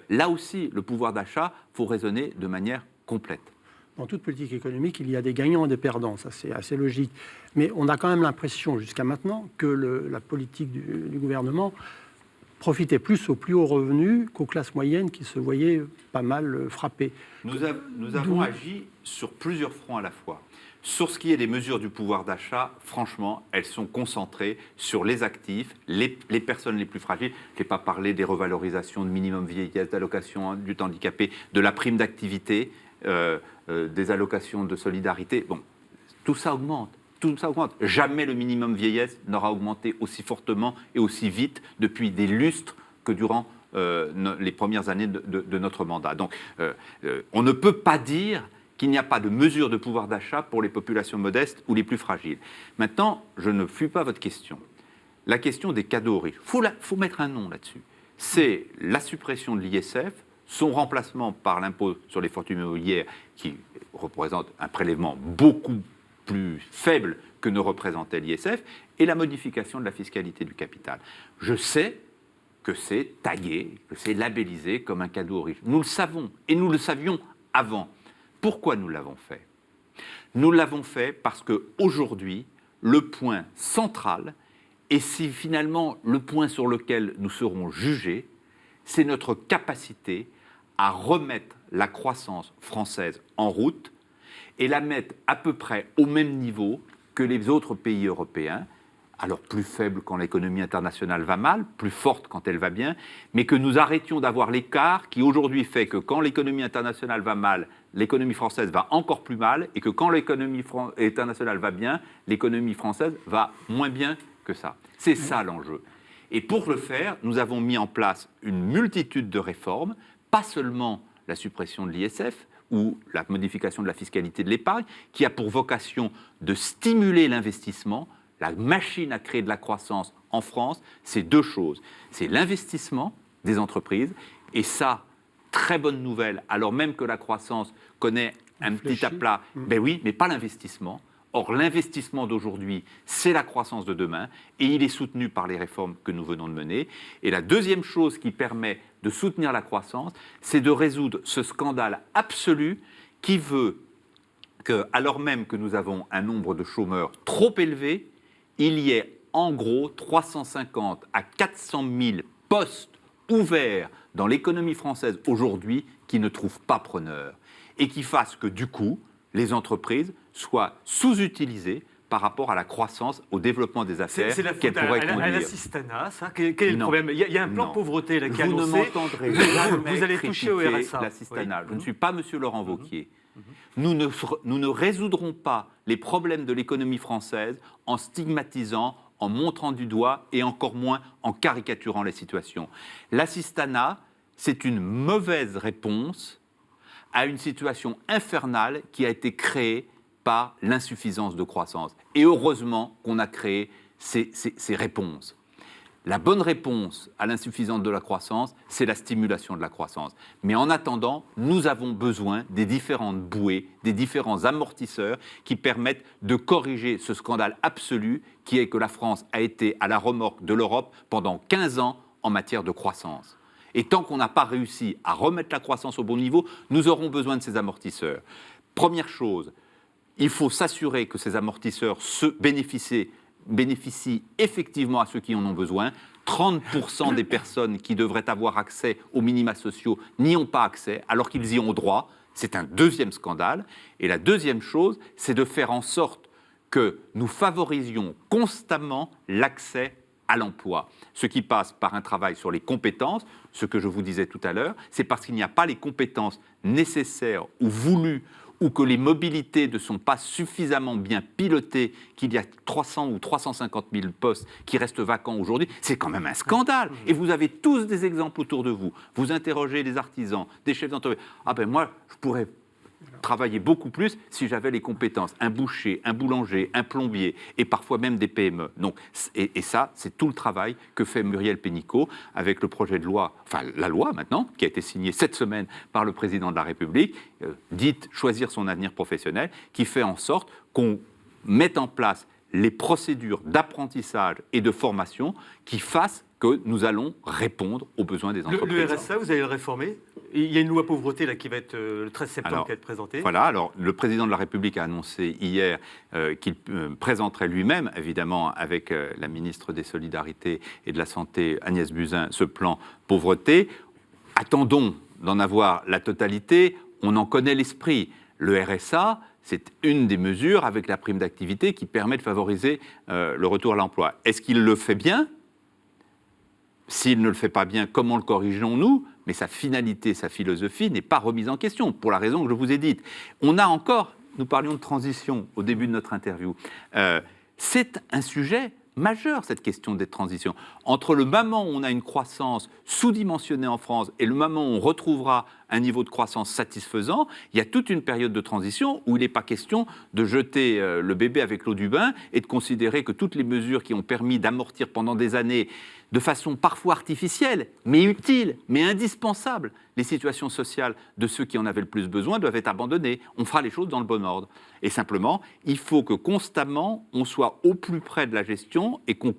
S2: là aussi, le pouvoir d'achat, il faut raisonner de manière complète.
S4: Dans toute politique économique, il y a des gagnants et des perdants, ça c'est assez logique. Mais on a quand même l'impression jusqu'à maintenant que la politique du gouvernement profitait plus aux plus hauts revenus qu'aux classes moyennes qui se voyaient pas mal frappées.
S2: Nous avons agi sur plusieurs fronts à la fois. Sur ce qui est des mesures du pouvoir d'achat, franchement, elles sont concentrées sur les actifs, les personnes les plus fragiles. Je n'ai pas parlé des revalorisations de minimum vieillesse, d'allocation du handicapé, de la prime d'activité, des allocations de solidarité. Bon, tout ça augmente. Tout ça augmente. Jamais le minimum vieillesse n'aura augmenté aussi fortement et aussi vite depuis des lustres que durant les premières années de notre mandat. Donc, on ne peut pas dire qu'il n'y a pas de mesure de pouvoir d'achat pour les populations modestes ou les plus fragiles. Maintenant, je ne fuis pas votre question. La question des cadeaux aux riches, il faut mettre un nom là-dessus. C'est la suppression de l'ISF, son remplacement par l'impôt sur les fortunes immobilières, qui représente un prélèvement beaucoup plus faible que ne représentait l'ISF, et la modification de la fiscalité du capital. Je sais que c'est tagué, que c'est labellisé comme un cadeau aux riches. Nous le savons, et nous le savions avant. Pourquoi nous l'avons fait ? Nous l'avons fait parce qu'aujourd'hui, le point central, et c'est finalement le point sur lequel nous serons jugés, c'est notre capacité à remettre la croissance française en route et la mettre à peu près au même niveau que les autres pays européens, alors plus faible quand l'économie internationale va mal, plus forte quand elle va bien, mais que nous arrêtions d'avoir l'écart qui aujourd'hui fait que quand l'économie internationale va mal, l'économie française va encore plus mal, et que quand l'économie internationale va bien, l'économie française va moins bien que ça. C'est ça l'enjeu. Et pour le faire, nous avons mis en place une multitude de réformes, pas seulement la suppression de l'ISF, ou la modification de la fiscalité de l'épargne, qui a pour vocation de stimuler l'investissement. La machine à créer de la croissance en France, c'est 2 choses. C'est l'investissement des entreprises, et ça, très bonne nouvelle, alors même que la croissance connaît un petit aplat. Ben oui, mais pas l'investissement. Or, l'investissement d'aujourd'hui, c'est la croissance de demain, et il est soutenu par les réformes que nous venons de mener. Et la deuxième chose qui permet de soutenir la croissance, c'est de résoudre ce scandale absolu qui veut que, alors même que nous avons un nombre de chômeurs trop élevé, il y ait en gros 350 à 400 000 postes ouverts dans l'économie française aujourd'hui qui ne trouvent pas preneur et qui fassent que du coup, les entreprises soient sous-utilisées par rapport à la croissance, au développement des affaires
S1: C'est la
S2: qu'elles
S1: faute
S2: pourraient
S1: à
S2: conduire.
S1: l'assistanat, ça. Quel est le
S2: Non.
S1: problème? Il y a un plan
S2: Non.
S1: pauvreté là, qui est
S2: Vous ne
S1: annoncé.
S2: m'entendrez
S1: Vous
S2: jamais
S1: allez toucher au
S2: critiquer
S1: RSA.
S2: l'assistanat.
S1: Oui.
S2: Je ne suis pas Monsieur Laurent Wauquiez. Nous ne résoudrons pas les problèmes de l'économie française en stigmatisant, en montrant du doigt et encore moins en caricaturant les situations. L'assistanat, c'est une mauvaise réponse à une situation infernale qui a été créée par l'insuffisance de croissance. Et heureusement qu'on a créé ces réponses. La bonne réponse à l'insuffisance de la croissance, c'est la stimulation de la croissance. Mais en attendant, nous avons besoin des différentes bouées, des différents amortisseurs qui permettent de corriger ce scandale absolu qui est que la France a été à la remorque de l'Europe pendant 15 ans en matière de croissance. Et tant qu'on n'a pas réussi à remettre la croissance au bon niveau, nous aurons besoin de ces amortisseurs. Première chose, il faut s'assurer que ces amortisseurs bénéficient effectivement à ceux qui en ont besoin. 30% des personnes qui devraient avoir accès aux minima sociaux n'y ont pas accès, alors qu'ils y ont droit. C'est un deuxième scandale. Et la deuxième chose, c'est de faire en sorte que nous favorisions constamment l'accès à l'emploi. Ce qui passe par un travail sur les compétences, ce que je vous disais tout à l'heure, c'est parce qu'il n'y a pas les compétences nécessaires ou voulues ou que les mobilités ne sont pas suffisamment bien pilotées, qu'il y a 300 ou 350 000 postes qui restent vacants aujourd'hui, c'est quand même un scandale. Et vous avez tous des exemples autour de vous. Vous interrogez des artisans, des chefs d'entreprise. Ah ben moi, je pourrais travailler beaucoup plus si j'avais les compétences. Un boucher, un boulanger, un plombier et parfois même des PME. Donc, et ça, c'est tout le travail que fait Muriel Pénicaud avec le projet de loi, enfin la loi maintenant, qui a été signée cette semaine par le président de la République, dite « Choisir son avenir professionnel », qui fait en sorte qu'on mette en place les procédures d'apprentissage et de formation qui fassent que nous allons répondre aux besoins des entreprises.
S1: Le RSA, vous allez le réformer? Il y a une loi pauvreté là, qui va être le 13 septembre qui va être présentée.
S2: Voilà, alors le président de la République a annoncé hier qu'il présenterait lui-même, évidemment avec la ministre des Solidarités et de la Santé, Agnès Buzyn, ce plan pauvreté. Attendons d'en avoir la totalité, on en connaît l'esprit. Le RSA, c'est une des mesures avec la prime d'activité qui permet de favoriser le retour à l'emploi. Est-ce qu'il le fait bien ? S'il ne le fait pas bien, comment le corrigeons-nous ? Mais sa finalité, sa philosophie n'est pas remise en question, pour la raison que je vous ai dite. On a encore, nous parlions de transition au début de notre interview, c'est un sujet majeur, cette question des transitions. Entre le moment où on a une croissance sous-dimensionnée en France et le moment où on retrouvera un niveau de croissance satisfaisant, il y a toute une période de transition où il n'est pas question de jeter le bébé avec l'eau du bain et de considérer que toutes les mesures qui ont permis d'amortir pendant des années, de façon parfois artificielle, mais utile, mais indispensable, les situations sociales de ceux qui en avaient le plus besoin doivent être abandonnées. On fera les choses dans le bon ordre. Et simplement, il faut que constamment, on soit au plus près de la gestion et qu'on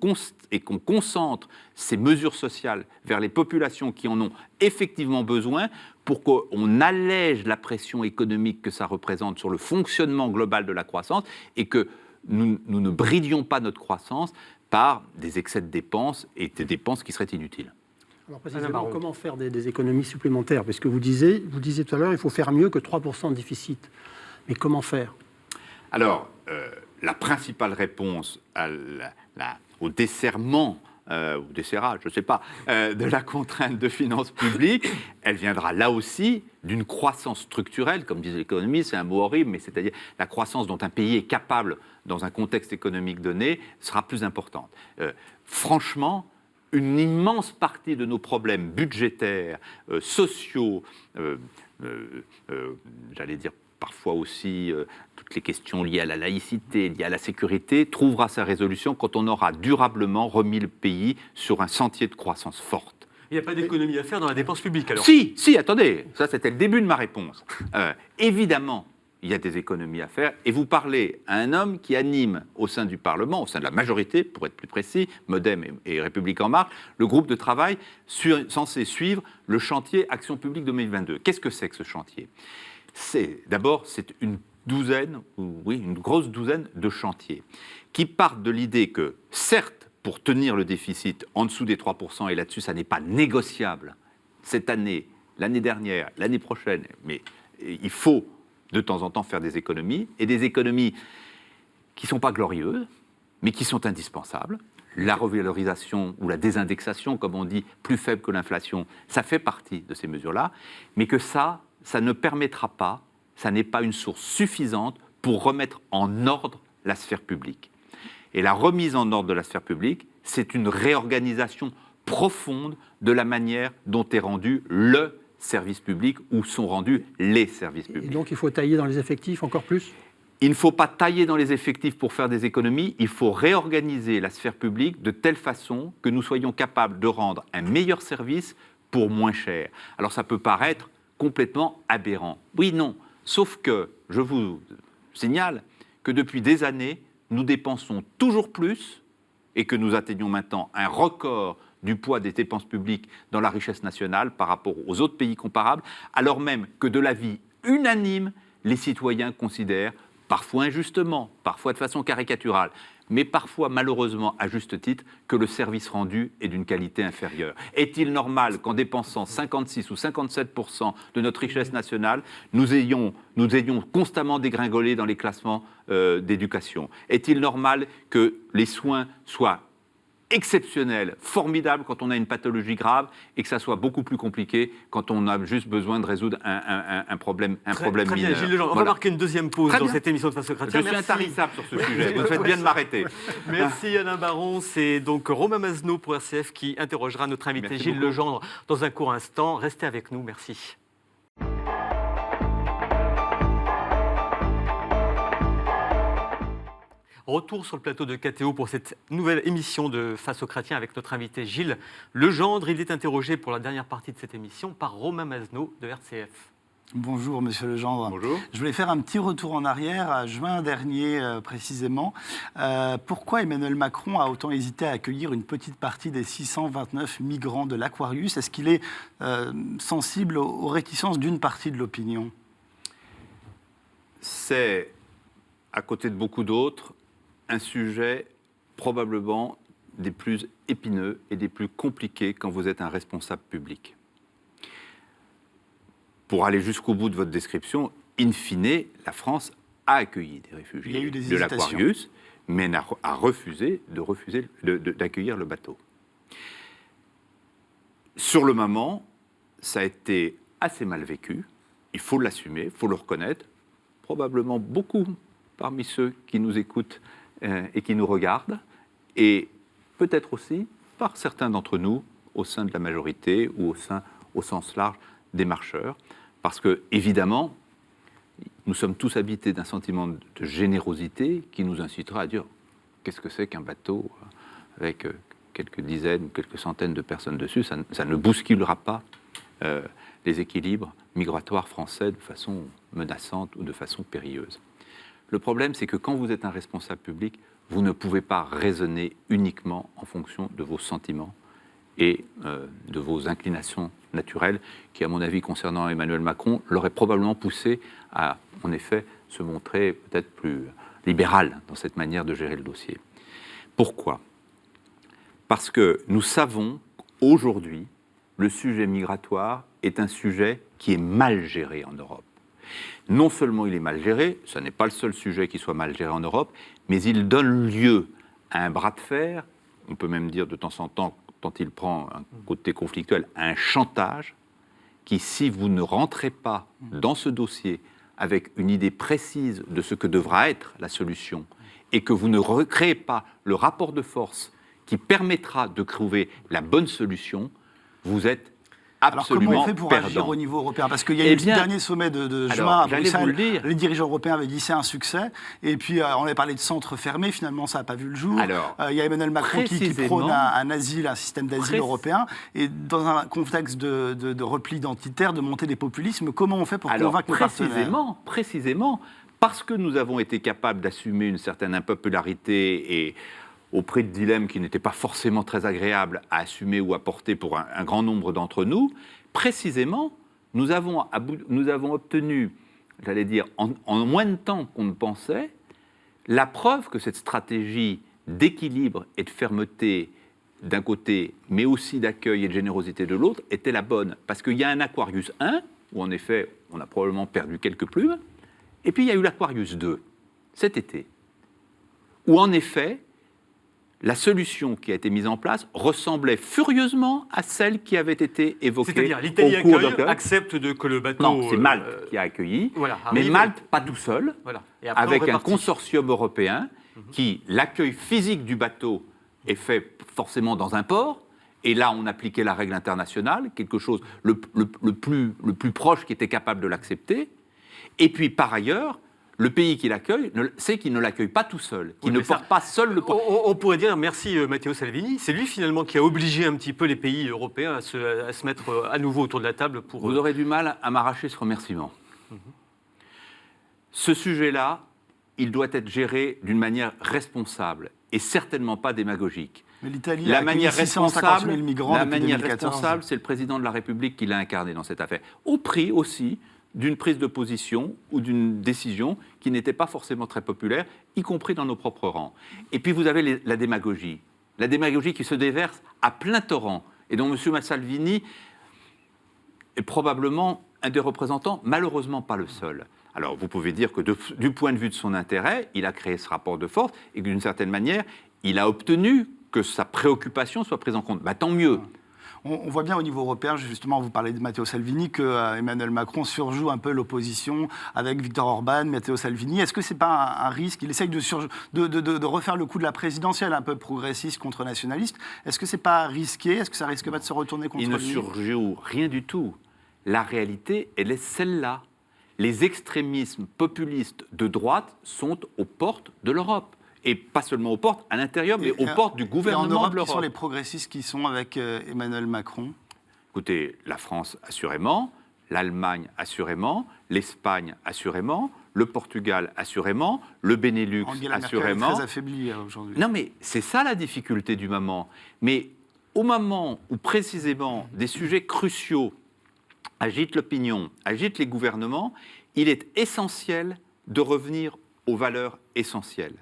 S2: concentre ces mesures sociales vers les populations qui en ont effectivement besoin pour qu'on allège la pression économique que ça représente sur le fonctionnement global de la croissance et que nous ne bridions pas notre croissance par des excès de dépenses et des dépenses qui seraient inutiles.
S4: Alors précisément, comment faire des économies supplémentaires? Parce que vous disiez tout à l'heure, il faut faire mieux que 3% de déficit. Mais comment faire?
S2: Alors, la principale réponse au desserrement, ou desserrage, je ne sais pas, de la contrainte de finances publiques, elle viendra là aussi d'une croissance structurelle, comme disait l'économie, c'est un mot horrible, mais c'est-à-dire la croissance dont un pays est capable dans un contexte économique donné sera plus importante. Franchement, une immense partie de nos problèmes budgétaires, sociaux, j'allais dire parfois aussi toutes les questions liées à la laïcité, liées à la sécurité, trouvera sa résolution quand on aura durablement remis le pays sur un sentier de croissance forte.
S1: Il n'y a pas d'économie à faire dans la dépense publique, alors?
S2: Si, attendez, ça c'était le début de ma réponse. Évidemment, il y a des économies à faire, et vous parlez à un homme qui anime au sein du Parlement, au sein de la majorité, pour être plus précis, Modem et République En Marche, le groupe de travail censé suivre le chantier Action publique 2022. Qu'est-ce que c'est que ce chantier? D'abord, c'est une une grosse douzaine de chantiers qui partent de l'idée que, certes, pour tenir le déficit en dessous des 3%, et là-dessus, ça n'est pas négociable, cette année, l'année dernière, l'année prochaine, mais il faut de temps en temps faire des économies, et des économies qui ne sont pas glorieuses, mais qui sont indispensables. La revalorisation ou la désindexation, comme on dit, plus faible que l'inflation, ça fait partie de ces mesures-là, mais que ça ne permettra pas, ça n'est pas une source suffisante pour remettre en ordre la sphère publique. Et la remise en ordre de la sphère publique, c'est une réorganisation profonde de la manière dont est rendu le service public ou sont rendus les services publics.
S4: Et donc il faut tailler dans les effectifs encore plus ?
S2: Il ne faut pas tailler dans les effectifs pour faire des économies, il faut réorganiser la sphère publique de telle façon que nous soyons capables de rendre un meilleur service pour moins cher. Alors ça peut paraître complètement aberrant. Oui, non, sauf que je vous signale que depuis des années, nous dépensons toujours plus et que nous atteignons maintenant un record du poids des dépenses publiques dans la richesse nationale par rapport aux autres pays comparables, alors même que de l'avis unanime, les citoyens considèrent, parfois injustement, parfois de façon caricaturale, mais parfois malheureusement à juste titre, que le service rendu est d'une qualité inférieure. Est-il normal qu'en dépensant 56 ou 57% de notre richesse nationale, nous ayons constamment dégringolé dans les classements d'éducation ? Est-il normal que les soins soient exceptionnel, formidable quand on a une pathologie grave et que ça soit beaucoup plus compliqué quand on a juste besoin de résoudre un problème
S1: Très bien,
S2: mineur.
S1: Gilles Legendre. On va marquer une deuxième pause dans cette émission de Face Socratia.
S2: Je suis intarissable sur ce sujet, vous faites bien de m'arrêter.
S1: Merci Alain Baron. C'est donc Romain Masneau pour RCF qui interrogera notre invité
S2: Merci
S1: Gilles
S2: beaucoup.
S1: Legendre dans un court instant. Restez avec nous, merci. Retour sur le plateau de KTO pour cette nouvelle émission de Face Socratien avec notre invité Gilles Legendre. Il est interrogé pour la dernière partie de cette émission par Romain Masneau de RCF.
S5: Bonjour Monsieur Legendre.
S2: Bonjour.
S5: Je voulais faire un petit retour en arrière, à juin dernier précisément. Pourquoi Emmanuel Macron a autant hésité à accueillir une petite partie des 629 migrants de l'Aquarius ? Est-ce qu'il est sensible aux réticences d'une partie de l'opinion ?
S2: C'est, à côté de beaucoup d'autres, un sujet probablement des plus épineux et des plus compliqués quand vous êtes un responsable public. Pour aller jusqu'au bout de votre description, in fine, la France a accueilli des réfugiés
S5: Il y a eu des
S2: de
S5: hésitations.
S2: l'Aquarius, mais a refusé d'accueillir le bateau. Sur le moment, ça a été assez mal vécu, il faut l'assumer, il faut le reconnaître. Probablement beaucoup parmi ceux qui nous écoutent et qui nous regardent, et peut-être aussi par certains d'entre nous au sein de la majorité ou au sens large des marcheurs, parce que, évidemment, nous sommes tous habités d'un sentiment de générosité qui nous incitera à dire qu'est-ce que c'est qu'un bateau avec quelques dizaines, quelques centaines de personnes dessus, ça ne bousculera pas les équilibres migratoires français de façon menaçante ou de façon périlleuse. Le problème, c'est que quand vous êtes un responsable public, vous ne pouvez pas raisonner uniquement en fonction de vos sentiments et de vos inclinations naturelles, qui, à mon avis, concernant Emmanuel Macron, l'auraient probablement poussé à, en effet, se montrer peut-être plus libéral dans cette manière de gérer le dossier. Pourquoi ? Parce que nous savons qu'aujourd'hui, le sujet migratoire est un sujet qui est mal géré en Europe. Non seulement il est mal géré, ce n'est pas le seul sujet qui soit mal géré en Europe, mais il donne lieu à un bras de fer, on peut même dire de temps en temps, quand il prend un côté conflictuel, à un chantage qui, si vous ne rentrez pas dans ce dossier avec une idée précise de ce que devra être la solution, et que vous ne recréez pas le rapport de force qui permettra de trouver la bonne solution, vous êtes
S5: Alors comment
S2: absolument
S5: on fait pour
S2: perdant.
S5: agir au niveau européen ? Parce qu'il y a eu le dernier sommet de juin à
S2: j'allais vous le
S5: Bruxelles,
S2: dire.
S5: les dirigeants européens avaient dit c'est un succès, et puis on avait parlé de centres fermés, finalement ça n'a pas vu le jour.
S2: Alors,
S5: Il y a Emmanuel Macron qui prône un asile, un système d'asile européen, et dans un contexte de repli identitaire, de montée des populismes, comment on fait pour convaincre nos partenaires ?
S2: Précisément, parce que nous avons été capables d'assumer une certaine impopularité et au prix de dilemmes qui n'étaient pas forcément très agréables à assumer ou à porter pour un grand nombre d'entre nous, précisément, nous avons obtenu j'allais dire, en moins de temps qu'on ne pensait, la preuve que cette stratégie d'équilibre et de fermeté d'un côté, mais aussi d'accueil et de générosité de l'autre, était la bonne. Parce qu'il y a un Aquarius 1, où en effet, on a probablement perdu quelques plumes, et puis il y a eu l'Aquarius 2, cet été, où en effet, la solution qui a été mise en place ressemblait furieusement à celle qui avait été évoquée.
S1: C'est-à-dire, l'Italie
S2: au cours
S1: accepte que le bateau...
S2: Non, c'est Malte qui a accueilli,
S1: voilà,
S2: mais
S1: arrive.
S2: Malte pas tout seul,
S1: Voilà. Et après, on
S2: avec un
S1: répartit.
S2: consortium européen qui, l'accueil physique du bateau est fait forcément dans un port, et là on appliquait la règle internationale, quelque chose le plus proche qui était capable de l'accepter, et puis par ailleurs, le pays qui l'accueille sait qu'il ne l'accueille pas tout seul, qu'il
S1: Oui,
S2: ne
S1: mais ça,
S2: porte pas seul le poids.
S1: On pourrait dire merci Matteo Salvini. C'est lui finalement qui a obligé un petit peu les pays européens à se mettre à nouveau autour de la table pour...
S2: Vous aurez du mal à m'arracher ce remerciement. Ce sujet-là, il doit être géré d'une manière responsable et certainement pas démagogique.
S5: Mais l'Italie
S2: La
S5: a accueilli
S2: manière
S5: 650 000 migrants
S2: la
S5: depuis
S2: manière
S5: 2014.
S2: responsable, c'est le président de la République qui l'a incarné dans cette affaire. Au prix aussi d'une prise de position ou d'une décision qui n'était pas forcément très populaire, y compris dans nos propres rangs. Et puis vous avez la démagogie qui se déverse à plein torrent et dont M. Salvini est probablement un des représentants, malheureusement pas le seul. Alors vous pouvez dire que du point de vue de son intérêt, il a créé ce rapport de force et que d'une certaine manière, il a obtenu que sa préoccupation soit prise en compte. Bah, tant mieux.
S5: On voit bien au niveau européen, justement, vous parlez de Matteo Salvini, que Emmanuel Macron surjoue un peu l'opposition avec Viktor Orban, Matteo Salvini. Est-ce que ce n'est pas un risque? Il essaye de refaire le coup de la présidentielle un peu progressiste contre nationaliste. Est-ce que ce n'est pas risqué? Est-ce que ça risque pas de se retourner contre lui?
S2: Il ne surjoue rien du tout. La réalité, elle est celle-là. Les extrémismes populistes de droite sont aux portes de l'Europe. Et pas seulement aux portes, à l'intérieur, mais aux portes du gouvernement
S5: et en Europe,
S2: de l'Europe.
S5: qui sont les progressistes qui sont avec Emmanuel Macron?
S2: Écoutez, la France, assurément, l'Allemagne, assurément, l'Espagne, assurément, le Portugal, assurément, le Benelux,
S5: Angela
S2: assurément.
S5: Merkel est très affaiblie aujourd'hui.
S2: Non, mais c'est ça la difficulté du moment. Mais au moment où précisément des sujets cruciaux agitent l'opinion, agitent les gouvernements, il est essentiel de revenir aux valeurs essentielles.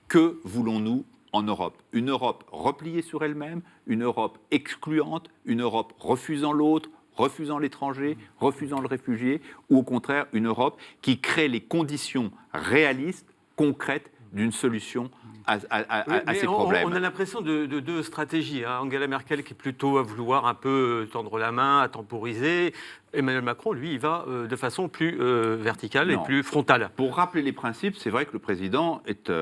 S2: Que voulons-nous en Europe? Une Europe repliée sur elle-même, une Europe excluante, une Europe refusant l'autre, refusant l'étranger, refusant le réfugié, ou au contraire une Europe qui crée les conditions réalistes, concrètes d'une solution à ces problèmes.
S1: On a l'impression de deux stratégies. Angela Merkel qui est plutôt à vouloir un peu tendre la main, à temporiser. Emmanuel Macron, lui, il va de façon plus verticale et plus frontale.
S2: Pour rappeler les principes, c'est vrai que le président est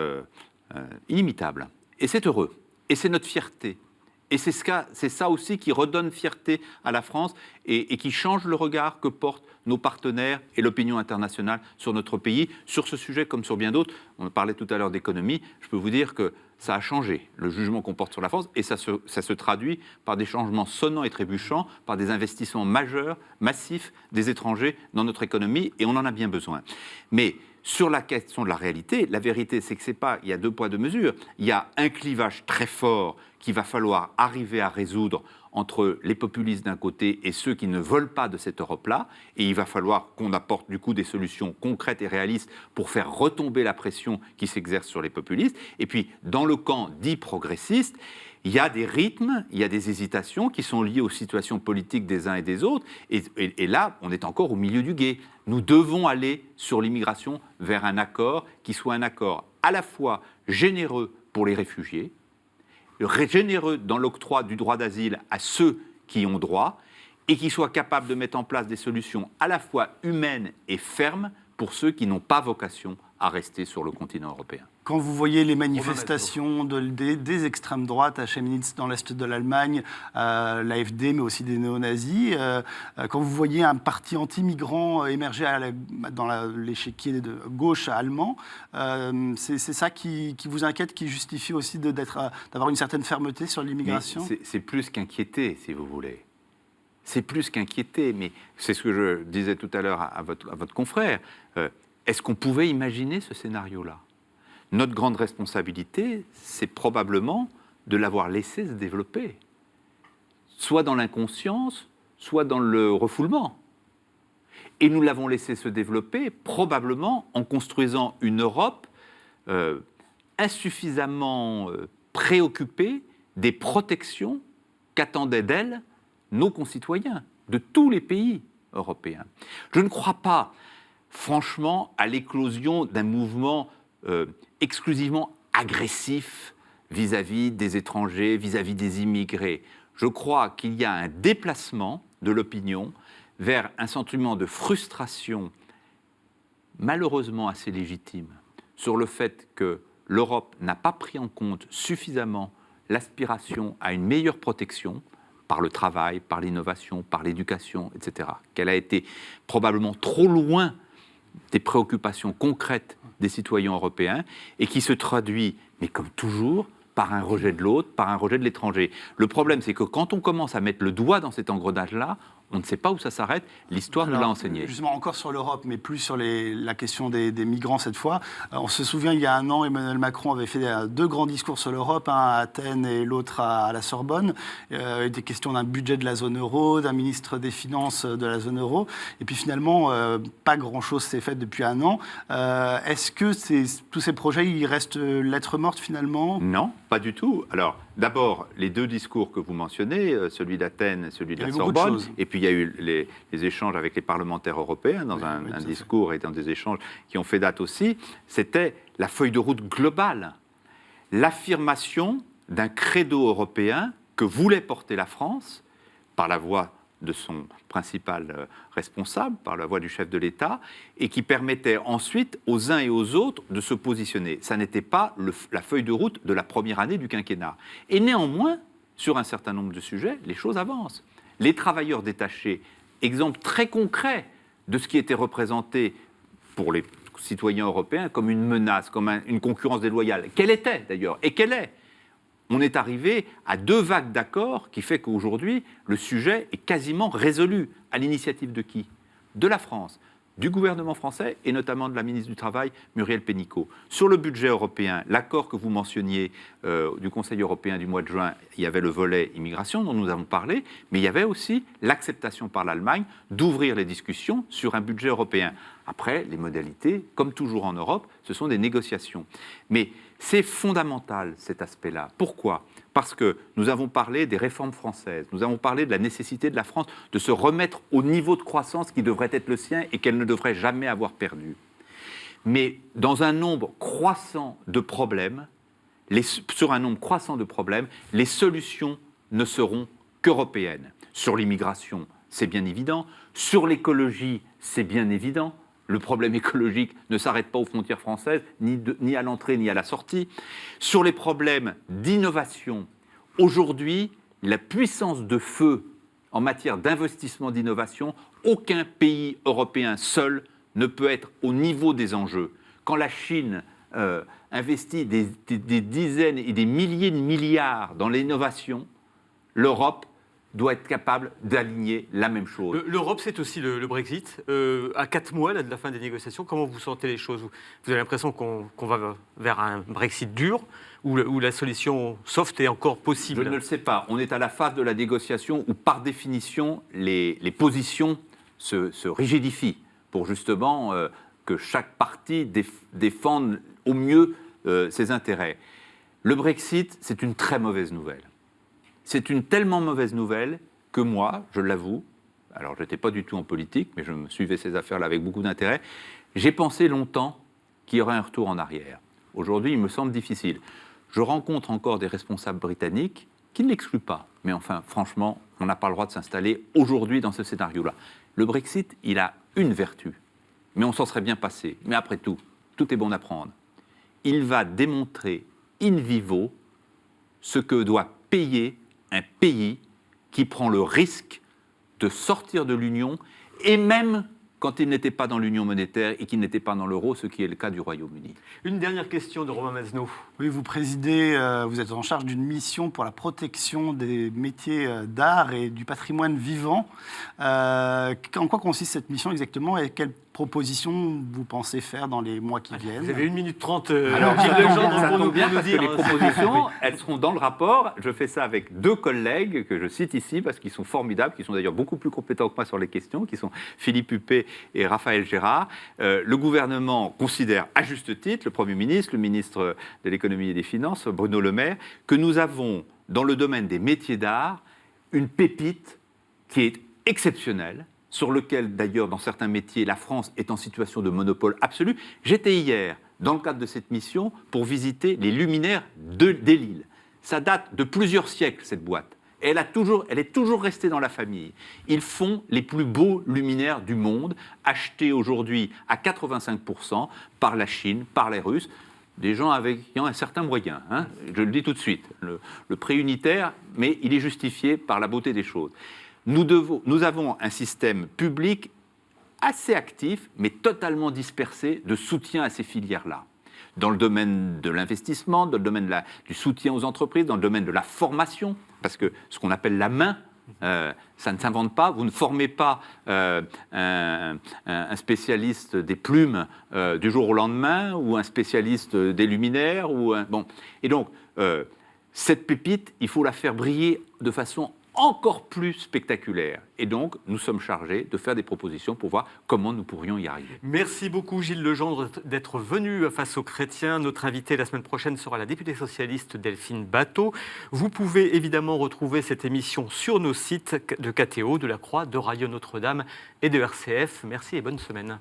S2: inimitable. Et c'est heureux. Et c'est notre fierté. Et c'est ça aussi qui redonne fierté à la France et qui change le regard que portent nos partenaires et l'opinion internationale sur notre pays, sur ce sujet comme sur bien d'autres. On parlait tout à l'heure d'économie. Je peux vous dire que ça a changé, le jugement qu'on porte sur la France, et ça se traduit par des changements sonnants et trébuchants, par des investissements majeurs, massifs des étrangers dans notre économie, et on en a bien besoin. Mais sur la question de la réalité, la vérité, c'est que c'est pas, il y a 2 poids 2 mesures. Il y a un clivage très fort qu'il va falloir arriver à résoudre entre les populistes d'un côté et ceux qui ne veulent pas de cette Europe-là. Et il va falloir qu'on apporte du coup des solutions concrètes et réalistes pour faire retomber la pression qui s'exerce sur les populistes. Et puis, dans le camp dit progressiste, il y a des rythmes, il y a des hésitations qui sont liées aux situations politiques des uns et des autres. Et là, on est encore au milieu du gué. Nous devons aller sur l'immigration vers un accord qui soit un accord à la fois généreux pour les réfugiés, généreux dans l'octroi du droit d'asile à ceux qui y ont droit, et qui soit capable de mettre en place des solutions à la fois humaines et fermes pour ceux qui n'ont pas vocation à rester sur le continent européen.
S5: Quand vous voyez les manifestations des extrêmes droites à Chemnitz dans l'est de l'Allemagne, l'AfD, mais aussi des néo-nazis, quand vous voyez un parti anti-migrant émerger dans l'échiquier de gauche allemand, c'est ça qui vous inquiète, qui justifie aussi d'avoir une certaine fermeté sur l'immigration?
S2: C'est plus qu'inquiéter, si vous voulez. C'est plus qu'inquiéter, mais c'est ce que je disais tout à l'heure à votre confrère. Est-ce qu'on pouvait imaginer ce scénario-là? Notre grande responsabilité, c'est probablement de l'avoir laissé se développer, soit dans l'inconscience, soit dans le refoulement. Et nous l'avons laissé se développer, probablement en construisant une Europe insuffisamment préoccupée des protections qu'attendaient d'elle nos concitoyens de tous les pays européens. Je ne crois pas, franchement, à l'éclosion d'un mouvement exclusivement agressif vis-à-vis des étrangers, vis-à-vis des immigrés. Je crois qu'il y a un déplacement de l'opinion vers un sentiment de frustration malheureusement assez légitime sur le fait que l'Europe n'a pas pris en compte suffisamment l'aspiration à une meilleure protection par le travail, par l'innovation, par l'éducation, etc. Qu'elle a été probablement trop loin des préoccupations concrètes des citoyens européens et qui se traduit, mais comme toujours, par un rejet de l'autre, par un rejet de l'étranger. Le problème, c'est que quand on commence à mettre le doigt dans cet engrenage-là, on ne sait pas où ça s'arrête. L'histoire nous l'a enseigné.
S5: Justement, encore sur l'Europe, mais plus sur la question des migrants cette fois. On se souvient, il y a un an, Emmanuel Macron avait fait 2 grands discours sur l'Europe, un à Athènes et l'autre à la Sorbonne. Des questions d'un budget de la zone euro, d'un ministre des Finances de la zone euro. Et puis finalement, pas grand-chose s'est fait depuis un an. Est-ce que tous ces projets, ils restent lettre morte finalement ?
S2: Non, pas du tout. Alors, d'abord, les 2 discours que vous mentionnez, celui d'Athènes et celui de la Sorbonne, et puis il y a eu les échanges avec les parlementaires européens dans un discours et dans des échanges qui ont fait date aussi, c'était la feuille de route globale, l'affirmation d'un credo européen que voulait porter la France par la voix de son principal responsable, par la voix du chef de l'État, et qui permettait ensuite aux uns et aux autres de se positionner. Ça n'était pas la feuille de route de la première année du quinquennat. Et néanmoins, sur un certain nombre de sujets, les choses avancent. Les travailleurs détachés, exemple très concret de ce qui était représenté pour les citoyens européens comme une menace, comme une concurrence déloyale. Quelle était d'ailleurs, et quelle est ? On est arrivé à 2 vagues d'accords qui fait qu'aujourd'hui, le sujet est quasiment résolu. À l'initiative de qui ? De la France, du gouvernement français et notamment de la ministre du Travail, Muriel Pénicaud. Sur le budget européen, l'accord que vous mentionniez du Conseil européen du mois de juin, il y avait le volet immigration dont nous avons parlé, mais il y avait aussi l'acceptation par l'Allemagne d'ouvrir les discussions sur un budget européen. Après, les modalités, comme toujours en Europe, ce sont des négociations. Mais c'est fondamental, cet aspect-là. Pourquoi ? Parce que nous avons parlé des réformes françaises, nous avons parlé de la nécessité de la France de se remettre au niveau de croissance qui devrait être le sien et qu'elle ne devrait jamais avoir perdu. Mais dans un nombre croissant de problèmes, sur un nombre croissant de problèmes, les solutions ne seront qu'européennes. Sur l'immigration, c'est bien évident. Sur l'écologie, c'est bien évident. Le problème écologique ne s'arrête pas aux frontières françaises, ni à l'entrée ni à la sortie. Sur les problèmes d'innovation, aujourd'hui, la puissance de feu en matière d'investissement d'innovation, aucun pays européen seul ne peut être au niveau des enjeux. Quand la Chine investit des dizaines et des milliers de milliards dans l'innovation, l'Europe doit être capable d'aligner la même chose.
S1: L'Europe, c'est aussi le Brexit. À 4 mois là, de la fin des négociations, comment vous sentez les choses ? Vous avez l'impression qu'on va vers un Brexit dur ou la solution soft est encore possible ?
S2: Je ne le sais pas. On est à la phase de la négociation où, par définition, les positions se rigidifient pour justement que chaque partie défende au mieux ses intérêts. Le Brexit, c'est une très mauvaise nouvelle. C'est une tellement mauvaise nouvelle que moi, je l'avoue, alors je n'étais pas du tout en politique, mais je me suivais ces affaires-là avec beaucoup d'intérêt, j'ai pensé longtemps qu'il y aurait un retour en arrière. Aujourd'hui, il me semble difficile. Je rencontre encore des responsables britanniques qui ne l'excluent pas. Mais enfin, franchement, on n'a pas le droit de s'installer aujourd'hui dans ce scénario-là. Le Brexit, il a une vertu, mais on s'en serait bien passé. Mais après tout, tout est bon à prendre. Il va démontrer in vivo ce que doit payer un pays qui prend le risque de sortir de l'Union, et même quand il n'était pas dans l'Union monétaire et qu'il n'était pas dans l'euro, ce qui est le cas du Royaume-Uni.
S1: Une dernière question de Romain Mazneau.
S5: Oui, vous présidez, vous êtes en charge d'une mission pour la protection des métiers d'art et du patrimoine vivant. En quoi consiste cette mission exactement et quelles propositions vous pensez faire dans les mois qui viennent ?
S1: Vous avez 1 minute 30.
S2: Alors, ça tombe bien parce que les propositions, elles seront dans le rapport. Je fais ça avec 2 collègues que je cite ici parce qu'ils sont formidables, qui sont d'ailleurs beaucoup plus compétents que moi sur les questions, qui sont Philippe Huppé et Raphaël Gérard. Le gouvernement considère à juste titre, le Premier ministre, le ministre de l'économie et des finances, Bruno Le Maire, que nous avons dans le domaine des métiers d'art une pépite qui est exceptionnelle, sur lequel d'ailleurs dans certains métiers la France est en situation de monopole absolu. J'étais hier dans le cadre de cette mission pour visiter les luminaires des Lilles. Ça date de plusieurs siècles cette boîte. Elle est toujours restée dans la famille. Ils font les plus beaux luminaires du monde, achetés aujourd'hui à 85% par la Chine, par les Russes, des gens ayant un certain moyen. Hein, je le dis tout de suite. Le prix unitaire, mais il est justifié par la beauté des choses. Nous avons un système public assez actif, mais totalement dispersé, de soutien à ces filières-là. Dans le domaine de l'investissement, dans le domaine du soutien aux entreprises, dans le domaine de la formation, parce que ce qu'on appelle la main, ça ne s'invente pas. Vous ne formez pas un spécialiste des plumes du jour au lendemain, ou un spécialiste des luminaires. Bon. Et donc, cette pépite, il faut la faire briller de façon encore plus spectaculaire. Et donc, nous sommes chargés de faire des propositions pour voir comment nous pourrions y arriver.
S1: Merci beaucoup Gilles Legendre d'être venu face aux chrétiens. Notre invitée la semaine prochaine sera la députée socialiste Delphine Batho. Vous pouvez évidemment retrouver cette émission sur nos sites de KTO, de la Croix, de Radio Notre-Dame et de RCF. Merci et bonne semaine.